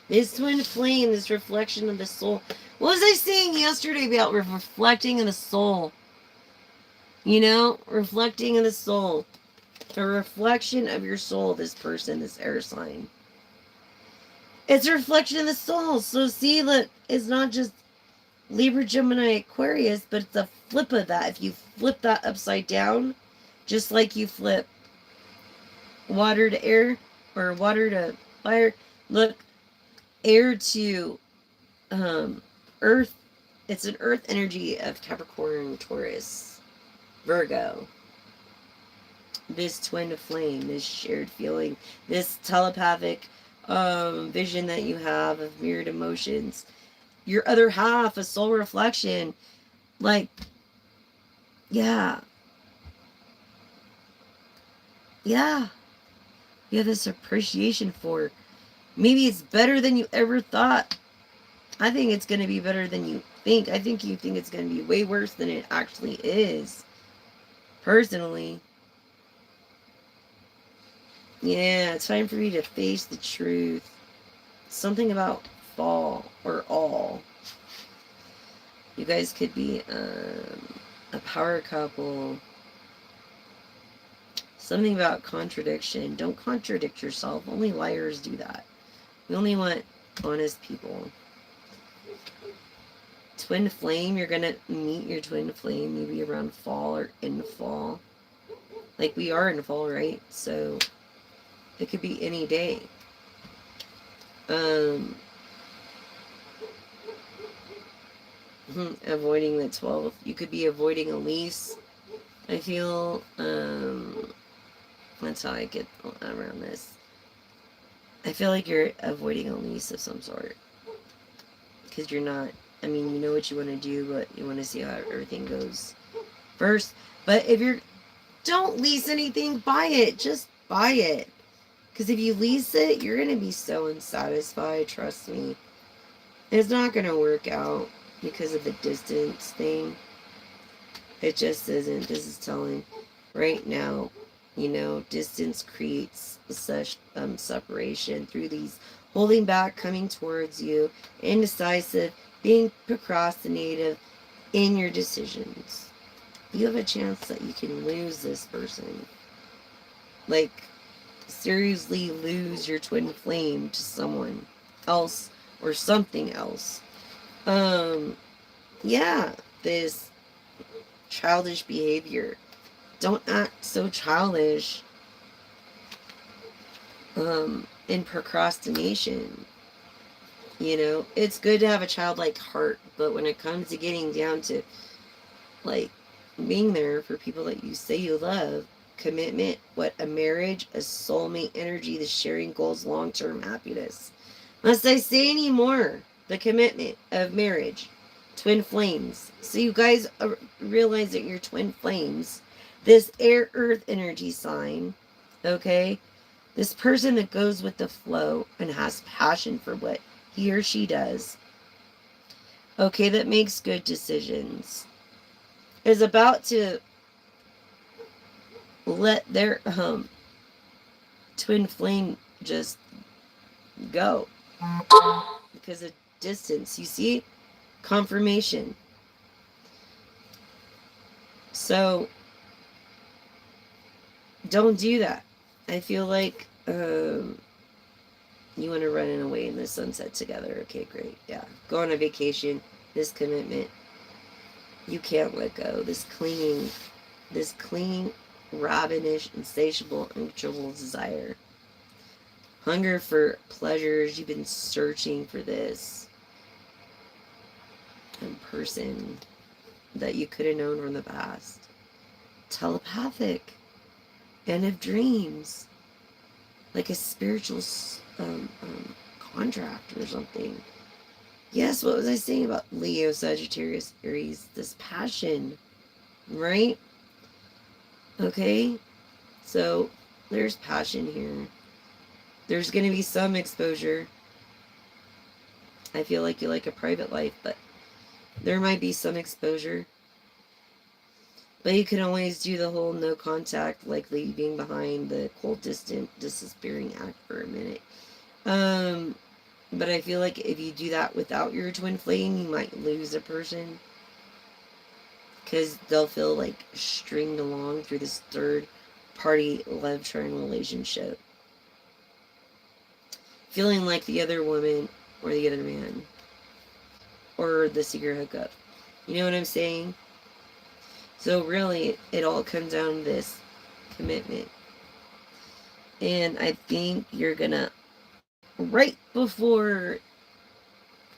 This twin flame, this reflection of the soul. What was I saying yesterday about reflecting in the soul? You know, reflecting in the soul. A reflection of your soul, this person, this air sign. It's a reflection of the soul. So see, look, it's not just Libra, Gemini, Aquarius, but it's a flip of that. If you flip that upside down, just like you flip water to air, or water to fire, look, air to earth. It's an earth energy of Capricorn, Taurus, Virgo. This twin flame, this shared feeling, this telepathic vision that you have of mirrored emotions. Your other half, a soul reflection. Like, yeah. Yeah. You have this appreciation for. Maybe it's better than you ever thought. I think it's going to be better than you think. I think you think it's going to be way worse than it actually is. Personally. Yeah, it's time for you to face the truth. Something about fall or all. You guys could be a power couple. Something about contradiction. Don't contradict yourself. Only liars do that. We only want honest people. Twin flame, you're going to meet your twin flame maybe around fall or in fall. Like we are in fall, right? So it could be any day. Avoiding the 12th. You could be avoiding a lease. I feel, that's how I get around this. I feel like you're avoiding a lease of some sort. Because you're not, I mean, you know what you want to do, but you want to see how everything goes first. But if you're, don't lease anything, buy it. Just buy it. Because if you lease it, you're going to be so unsatisfied, trust me. It's not going to work out because of the distance thing. It just isn't. This is telling right now, you know, distance creates such separation through these holding back, coming towards you, indecisive, being procrastinative in your decisions. You have a chance that you can lose this person. Like, seriously lose your twin flame to someone else or something else. Yeah, this childish behavior. Don't act so childish in procrastination. You know, it's good to have a childlike heart, but when it comes to getting down to like being there for people that you say you love, commitment, what a marriage, a soulmate energy, the sharing goals, long-term happiness. Must I say any more? The commitment of marriage, twin flames. So you guys realize that you're twin flames. This air earth energy sign, okay? This person that goes with the flow and has passion for what He or she does. Okay, that makes good decisions. Is about to let their twin flame just go because of distance. You see? Confirmation. So don't do that. I feel like you want to run away in the sunset together. Okay, great. Yeah. Go on a vacation. This commitment. You can't let go. This clinging, ravenous, insatiable, uncontrollable desire. Hunger for pleasures. You've been searching for this person that you could have known from the past. Telepathic. And of dreams. Like a spiritual contract or something. Yes, what was I saying about Leo, Sagittarius, Aries? This passion, right? Okay, so there's passion here. There's going to be some exposure. I feel like you like a private life, but there might be some exposure. But you can always do the whole no contact, like leaving behind the cold, distant, disappearing act for a minute. But I feel like if you do that without your twin flame, you might lose a person. Because they'll feel like stringed along through this third party love triangle relationship. Feeling like the other woman or the other man. Or the secret hookup. You know what I'm saying? So really, it all comes down to this commitment. And I think you're gonna, right before,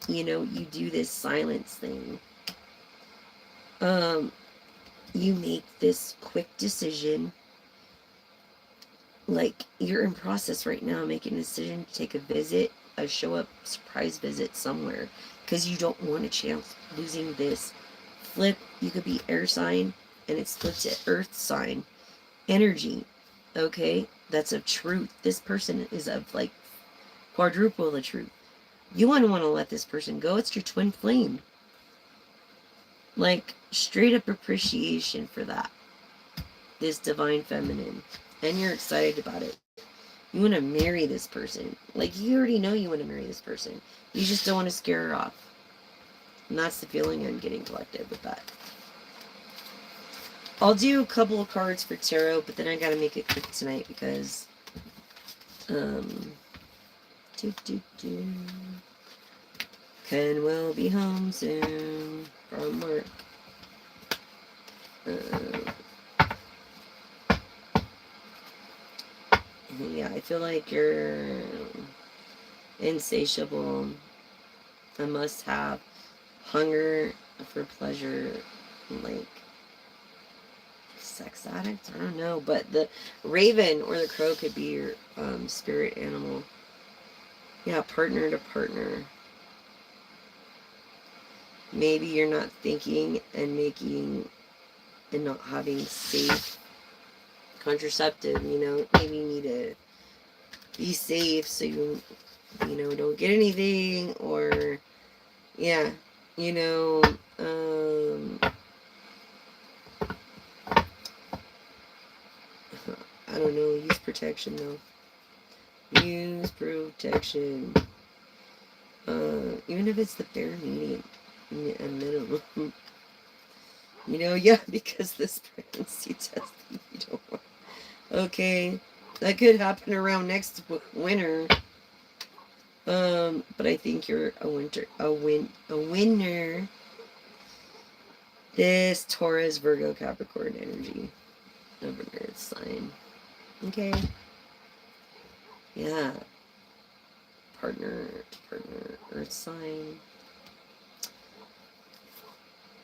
you do this silence thing, you make this quick decision. Like, you're in process right now, making a decision to take a visit, a show-up surprise visit somewhere, because you don't want a chance losing this flip. You could be air sign, and it's flipped to earth sign energy. Okay, that's of truth. This person is of like quadruple the truth. You want to let this person go. It's your twin flame. Like, straight up appreciation for that. This divine feminine. And you're excited about it. You want to marry this person. Like, you already know you want to marry this person. You just don't want to scare her off. And that's the feeling I'm getting collective with that. I'll do a couple of cards for tarot, but then I gotta make it quick tonight because Ken will be home soon from work. Yeah, I feel like you're insatiable, a must-have, hunger for pleasure, like sex addict? I don't know, but the raven or the crow could be your spirit animal. Yeah, partner to partner. Maybe you're not thinking and making and not having safe contraceptive, maybe you need to be safe so you don't get anything, or yeah, I don't know, use protection though. Use protection. Even if it's the bare minimum. Yeah, because this pregnancy test you don't want. Okay, that could happen around next winter. But I think you're a winner. This Taurus, Virgo, Capricorn energy of an earth sign. Okay. Yeah. Partner, earth sign.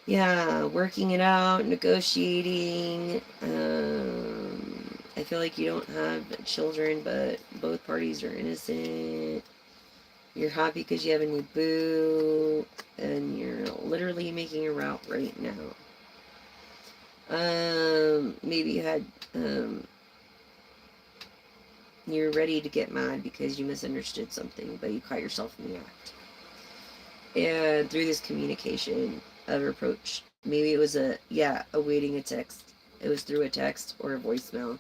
Yeah, working it out, negotiating. I feel like you don't have children, but both parties are innocent. You're happy because you have a new boo, and you're literally making a route right now. Maybe you had, you're ready to get mad because you misunderstood something, but you caught yourself in the act. And through this communication of reproach, maybe it was awaiting a text. It was through a text or a voicemail.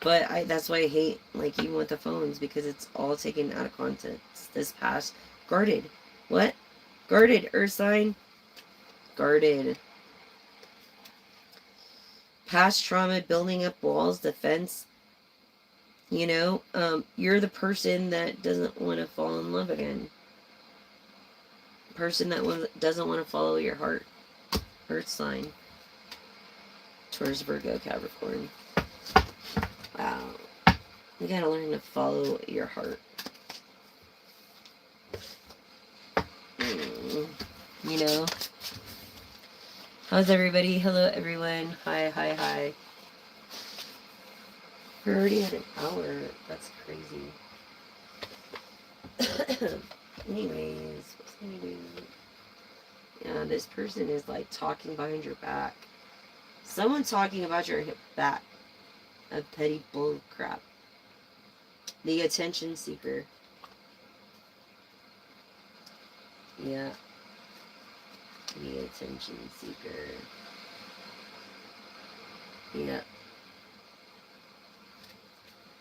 But that's why I hate, like, even with the phones, because it's all taken out of context. This past, guarded. What? Guarded, earth sign. Guarded. Past trauma, building up walls, defense. You know, you're the person that doesn't want to fall in love again. Person that doesn't want to follow your heart. Earth sign. Taurus, Virgo, Capricorn. Wow. You gotta learn to follow your heart. You know? How's everybody? Hello, everyone. Hi, hi, hi. We're already at an hour. That's crazy. Anyways, what's gonna do? Yeah, this person is like talking behind your back. Someone talking about your back. A petty bull crap. The attention seeker. Yeah. The attention seeker. Yeah.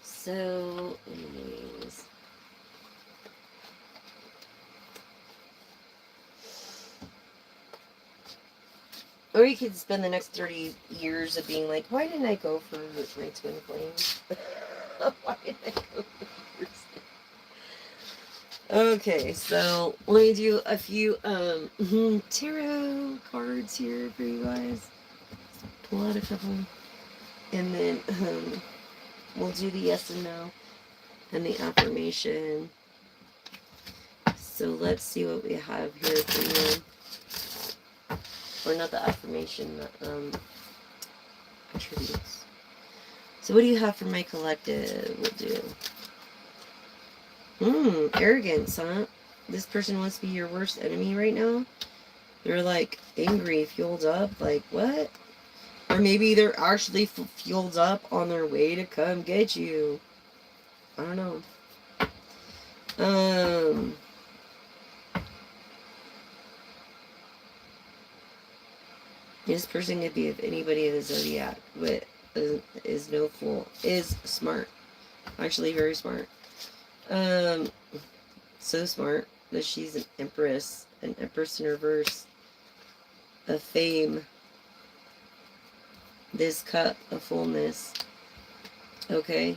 So, anyways. Or you could spend the next 30 years of being like, why didn't I go for my twin flame? Why did I go for Okay, so let me do a few tarot cards here for you guys. Pull out a couple. And then we'll do the yes and no and the affirmation. So let's see what we have here for you. Or not the affirmation, the attributes. So what do you have for my collective? We'll do. Arrogance, huh? This person wants to be your worst enemy right now. They're like angry, fueled up, like what? Or maybe they're actually fueled up on their way to come get you. I don't know. This person could be, if anybody in the zodiac, but is no fool. Is smart. Actually very smart. So smart that she's an empress in reverse. A fame. This cup of fullness. Okay.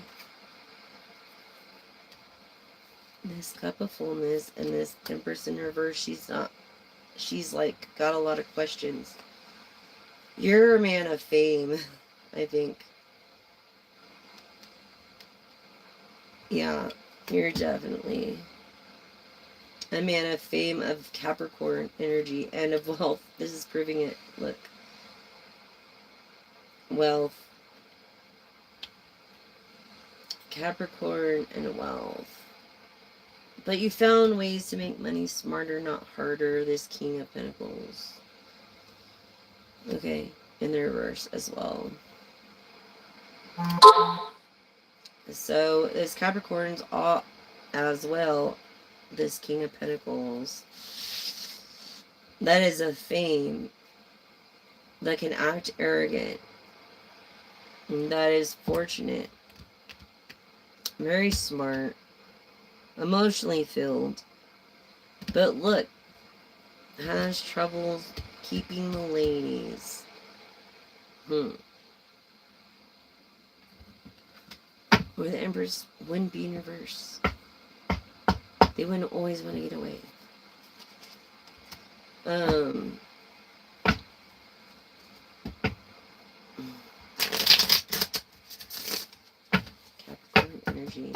This cup of fullness and this empress in reverse, she's like got a lot of questions. You're a man of fame, I think. Yeah, you're definitely a man of fame, of Capricorn energy, and of wealth. This is proving it. Look. Wealth. Capricorn and wealth. But you found ways to make money smarter, not harder. This King of Pentacles. Okay, in the reverse as well. So this Capricorn's all as well. This King of Pentacles. That is a fame that can act arrogant. And that is fortunate. Very smart. Emotionally filled. But look, has troubles keeping the ladies. Or the Empress wouldn't be in reverse. They wouldn't always want to get away. Capricorn energy.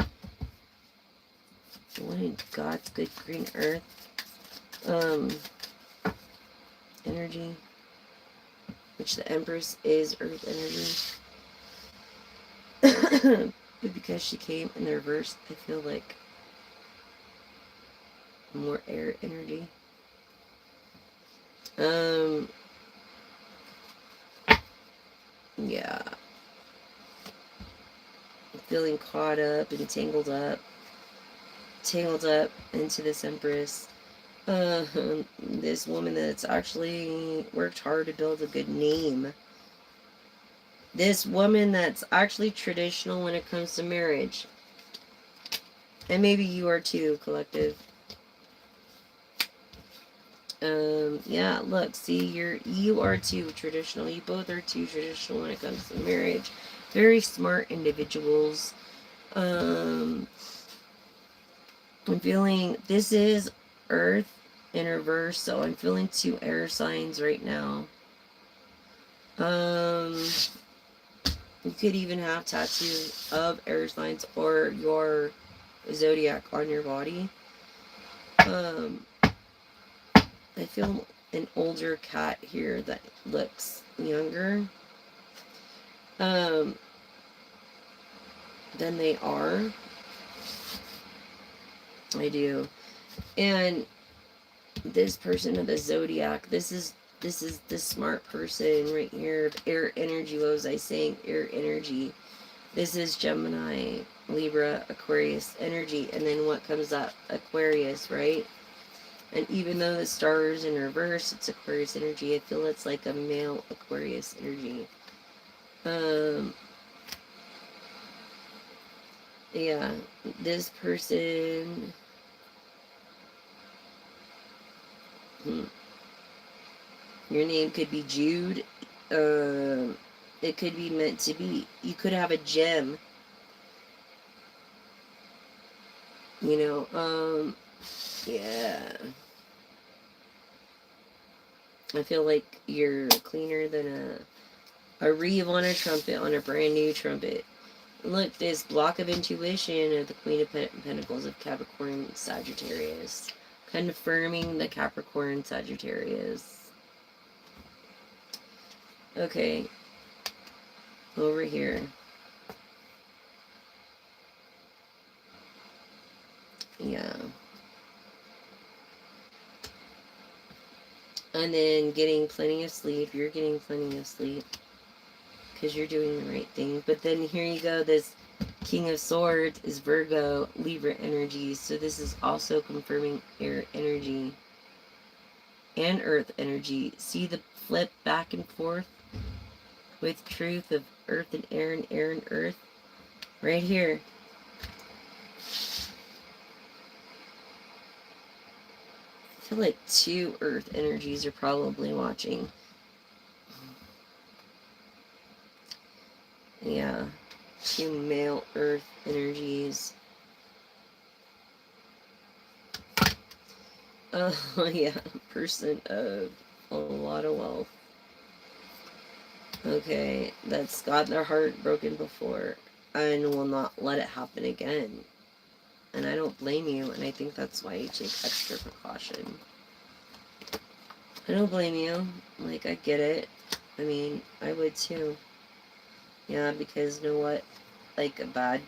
What in God's good green earth? Energy. Which the Empress is earth energy. But because she came in the reverse, I feel like more air energy. Yeah. Feeling caught up and tangled up into this Empress. This woman that's actually worked hard to build a good name. This woman that's actually traditional when it comes to marriage. And maybe you are too, collective. Yeah, look, see, you are too traditional. You both are too traditional when it comes to marriage. Very smart individuals. I'm feeling this is Earth in reverse, so I'm feeling 2 air signs right now. You could even have tattoos of air signs or your zodiac on your body. I feel an older cat here that looks younger than they are. I do. And this person of the zodiac, this is the smart person right here. Air energy, what was I saying? Air energy. This is Gemini, Libra, Aquarius energy. And then what comes up? Aquarius, right? And even though the star is in reverse, it's Aquarius energy. I feel it's like a male Aquarius energy. Yeah, this person... Your name could be Jude. It could be meant to be. You could have a gem. You know, yeah. I feel like you're cleaner than a reeve on a trumpet, on a brand new trumpet. Look, this block of intuition of the Queen of Pentacles of Capricorn Sagittarius. Confirming the Capricorn Sagittarius. Okay. Over here. Yeah. And then getting plenty of sleep. You're getting plenty of sleep. Because you're doing the right thing. But then here you go. This King of Swords is Virgo, Libra energy. So this is also confirming air energy. And earth energy. See the flip back and forth? With truth of earth and air and earth. Right here. I feel like 2 earth energies are probably watching. Yeah. 2 male earth energies. Oh, yeah. Person of a lot of wealth. Okay. That's got their heart broken before. And will not let it happen again. And I don't blame you. And I think that's why you take extra precaution. I don't blame you. Like, I get it. I mean, I would too. Yeah, because you know what? Like,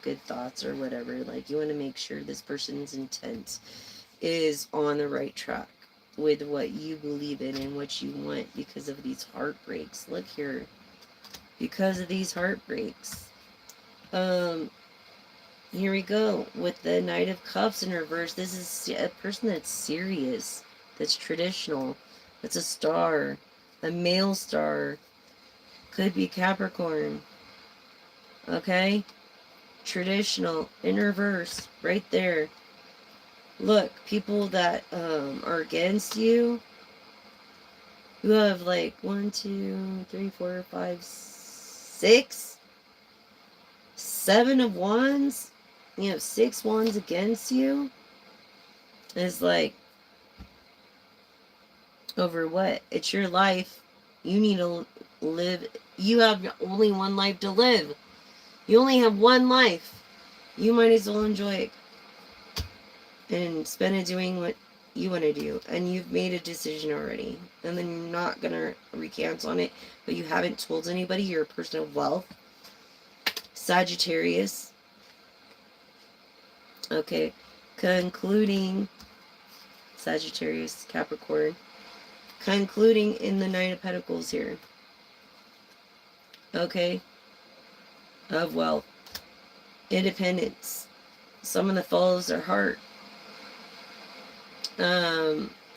good thoughts or whatever. Like, you want to make sure this person's intent is on the right track with what you believe in and what you want because of these heartbreaks. Look here. Because of these heartbreaks. Here we go. With the Knight of Cups in reverse. This is a person that's serious. That's traditional. That's a star. A male star. Could be Capricorn. Okay? Traditional. In reverse. Right there. Look, people that are against you, who have like 1, 2, 3, 4, 5, 6, 7 of wands. You have 6 wands against you. It's like, over what? It's your life. You need to live. You have only one life to live. You only have one life. You might as well enjoy it. And spend it doing what you want to do. And you've made a decision already. And then you're not going to recant on it. But you haven't told anybody. You're a person of wealth. Sagittarius. Okay. Concluding. Sagittarius, Capricorn. Concluding in the Nine of Pentacles here. Okay. Of wealth. Independence. Someone that follows their heart.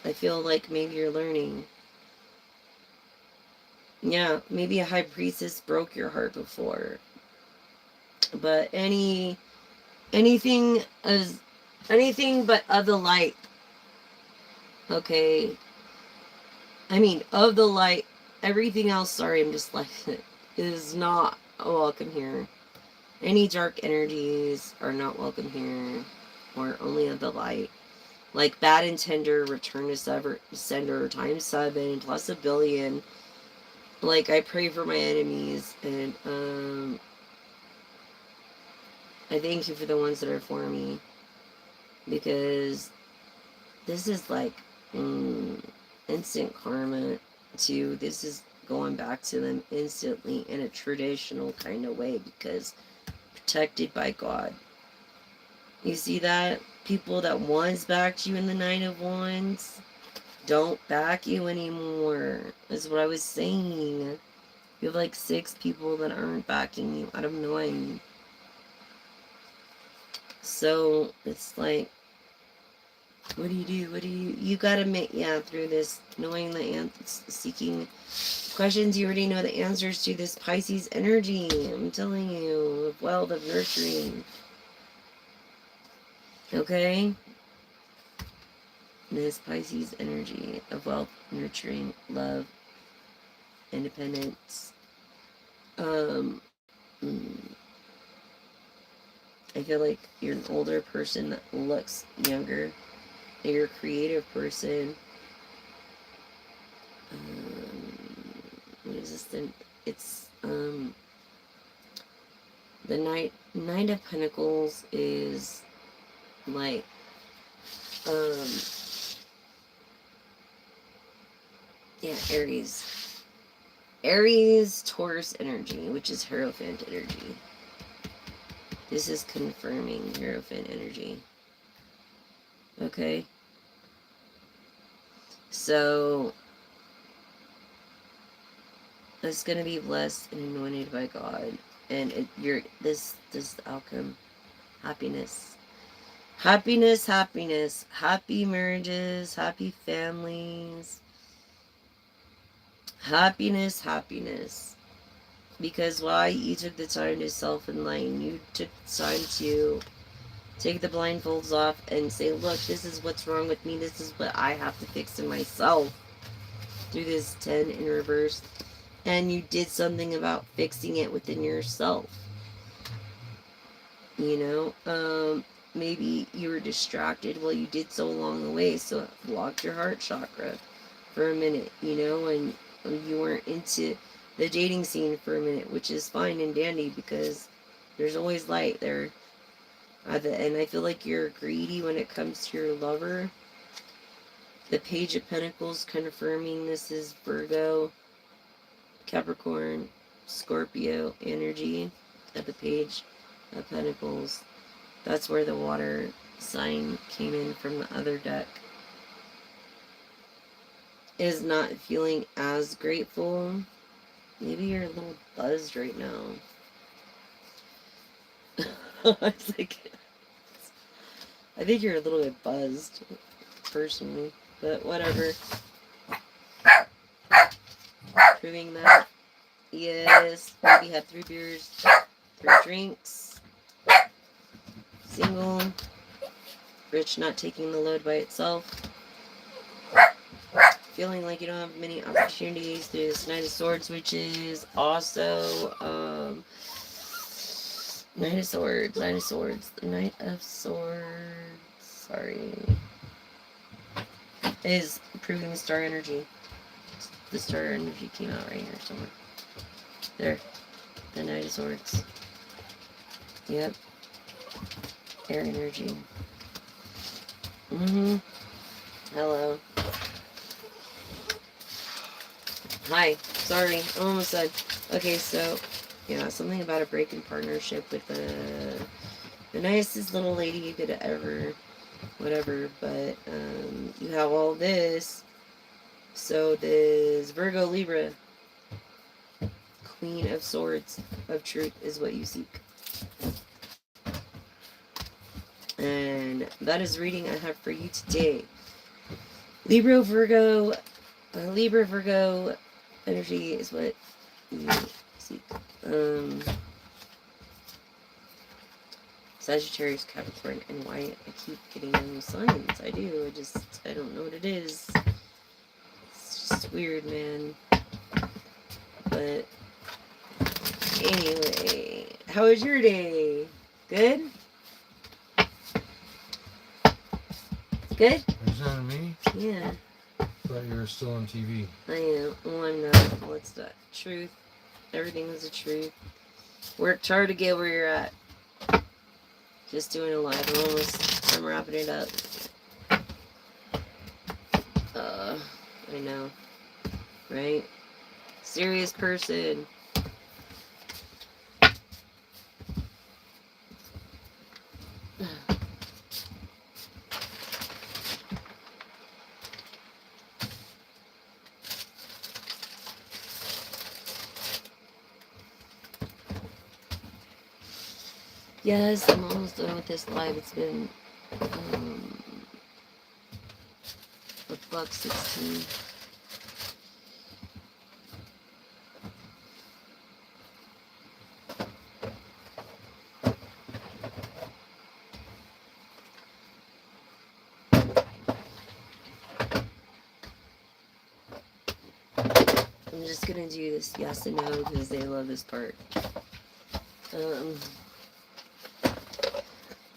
I feel like maybe you're learning. Yeah, maybe a high priestess broke your heart before. But anything but of the light. Okay. I mean, of the light, everything else, sorry, I'm just like, is not welcome here. Any dark energies are not welcome here, or only of the light. Like bad intender, return to sender, times 7, plus a billion. Like, I pray for my enemies, and, I thank you for the ones that are for me. Because this is like, instant karma, too. This is going back to them instantly in a traditional kind of way, because protected by God. You see that? People that once backed you in the Nine of Wands don't back you anymore. That's what I was saying. You have like 6 people that aren't backing you out of 9. So it's like, what do? You gotta make, through this, knowing the seeking questions, you already know the answers to this Pisces energy. I'm telling you, of wealth, of nurturing. Okay? This Pisces energy of wealth, nurturing, love, independence. I feel like you're an older person that looks younger. You're a creative person. What is this then? It's the Knight of Pentacles is like Aries, Taurus energy, which is Hierophant energy. This is confirming Hierophant energy. Okay. So it's gonna be blessed and anointed by God, and this outcome, happiness, happy marriages, happy families, happiness. Because why? You took the time to self-enlighten. You took the time to take the blindfolds off and say, look, this is what's wrong with me. This is what I have to fix in myself. Through this 10 in reverse. And you did something about fixing it within yourself. You know? Maybe you were distracted. Well, you did so along the way. So it blocked your heart chakra for a minute, you know? And you weren't into the dating scene for a minute, which is fine and dandy because there's always light there. And I feel like you're greedy when it comes to your lover. The Page of Pentacles confirming this is Virgo, Capricorn, Scorpio energy at the Page of Pentacles. That's where the water sign came in from the other deck. Is not feeling as grateful. Maybe you're a little buzzed right now. It's like, I think you're a little bit buzzed, personally, but whatever. Proving that. Yes, maybe have 3 beers, 3 drinks. Single. Rich, not taking the load by itself. Feeling like you don't have many opportunities through this Knight of Swords, which is also, Knight of Swords, the Knight of Swords, sorry, is proving the star energy. The star energy came out right here somewhere. There, the Knight of Swords. Yep. Air energy. Hello. Hi. Sorry. I almost said. Okay, so, yeah, something about a break in partnership with the nicest little lady you could ever, whatever, but, you have all this. So this Virgo Libra, Queen of Swords of Truth is what you seek. And that is reading I have for you today. Libra Virgo energy is what you seek. Sagittarius, Capricorn, and why I keep getting those signs. I do. I don't know what it is. It's just weird, man. But anyway, how was your day? Good? Good? Are you talking to me? Yeah. I thought you were still on TV. I am. Well, I'm not. Well, it's not. Truth. Everything is the truth. Worked hard to get where you're at. Just doing a live. I'm wrapping it up. I know. Right? Serious person. Yes, I'm almost done with this live. It's been $1.16. I'm just gonna do this yes and no because they love this part.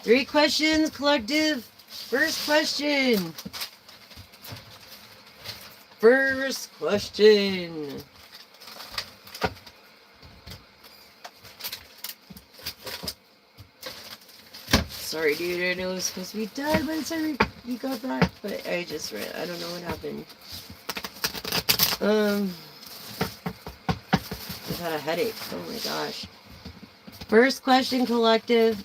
3 questions, collective. First question. Sorry, dude. I know it was supposed to be done by the time you got back, but I just read. I don't know what happened. I've had a headache. Oh my gosh. First question, collective.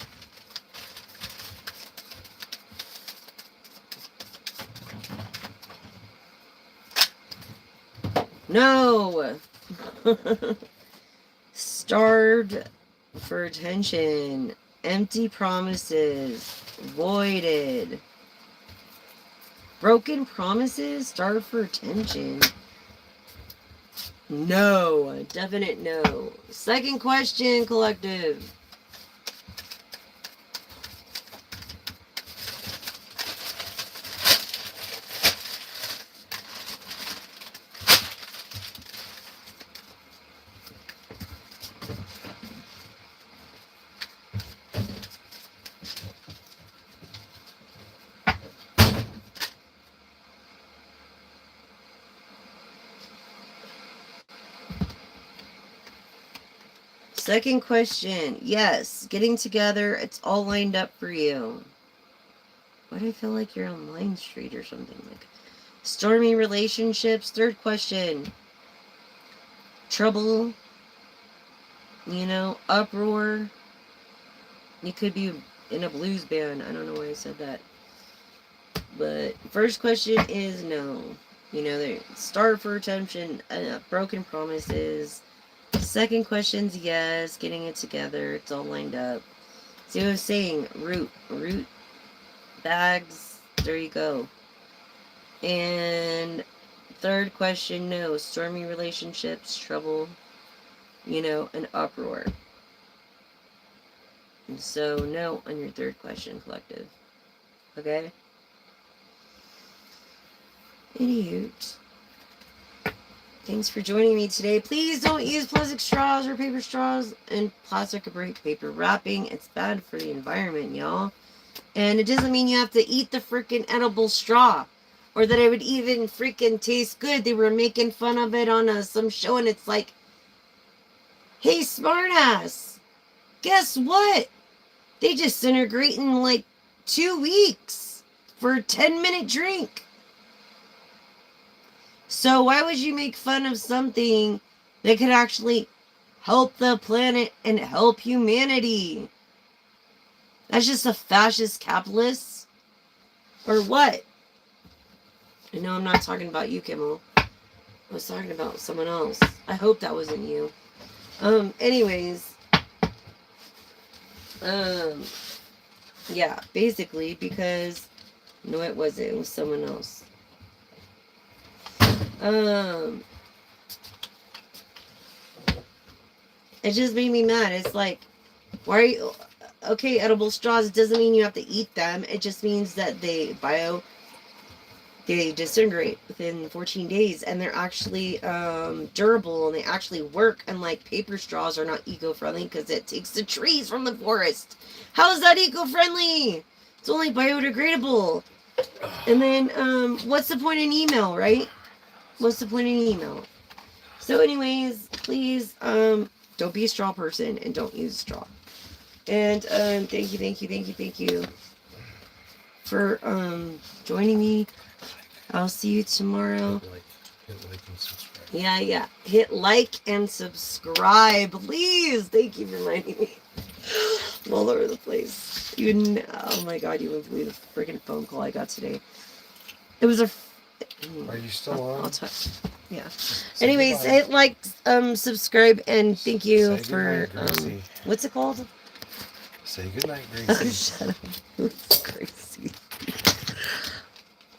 No. Starved for attention. Empty promises. Voided. Broken promises. Starved for attention. No. Definite no. Second question, collective. Second question. Yes, getting together. It's all lined up for you. Why do I feel like you're on Line Street or something? Like stormy relationships. Third question. Trouble. Uproar. You could be in a blues band. I don't know why I said that. But first question is no. They're starved for attention. Broken promises. Second question's yes, getting it together. It's all lined up. See what I was saying? Root, bags. There you go. And third question, no. Stormy relationships, trouble, an uproar. And so, no on your third question, collective. Okay? Idiot. Thanks for joining me today. Please don't use plastic straws or paper straws and plastic or paper wrapping. It's bad for the environment, y'all. And it doesn't mean you have to eat the freaking edible straw. Or that it would even freaking taste good. They were making fun of it on some show and it's like, hey, smartass, guess what? They disintegrate in like 2 weeks for a 10-minute drink. So why would you make fun of something that could actually help the planet and help humanity? That's just a fascist capitalist? Or what? I know I'm not talking about you, Kimmel. I was talking about someone else. I hope that wasn't you. Anyways. Yeah, basically because... No, it wasn't. It was someone else. It just made me mad. It's like, why are you... Okay, edible straws, it doesn't mean you have to eat them. It just means that they disintegrate within 14 days, and they're actually durable, and they actually work, unlike paper straws are not eco-friendly because it takes the trees from the forest. How is that eco-friendly? It's only biodegradable. And then, what's the point in email, right? What's the point in email? So anyways, please, don't be a straw person and don't use straw. And, thank you for, joining me. I'll see you tomorrow. Hit like and subscribe. Yeah. Hit like and subscribe, please. Thank you for reminding me. I'm all over the place. Oh my god, you wouldn't believe the freaking phone call I got today. It was a... Are you still on? I'll talk. Yeah. Say Anyways, goodbye. hit like, subscribe, and thank you Say for, goodnight, Gracie. what's it called? Say goodnight, Oh, Gracie. shut up. It's crazy.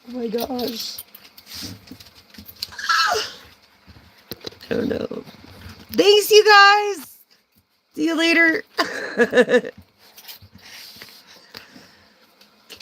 Oh my gosh. I don't know. Thanks, you guys. See you later.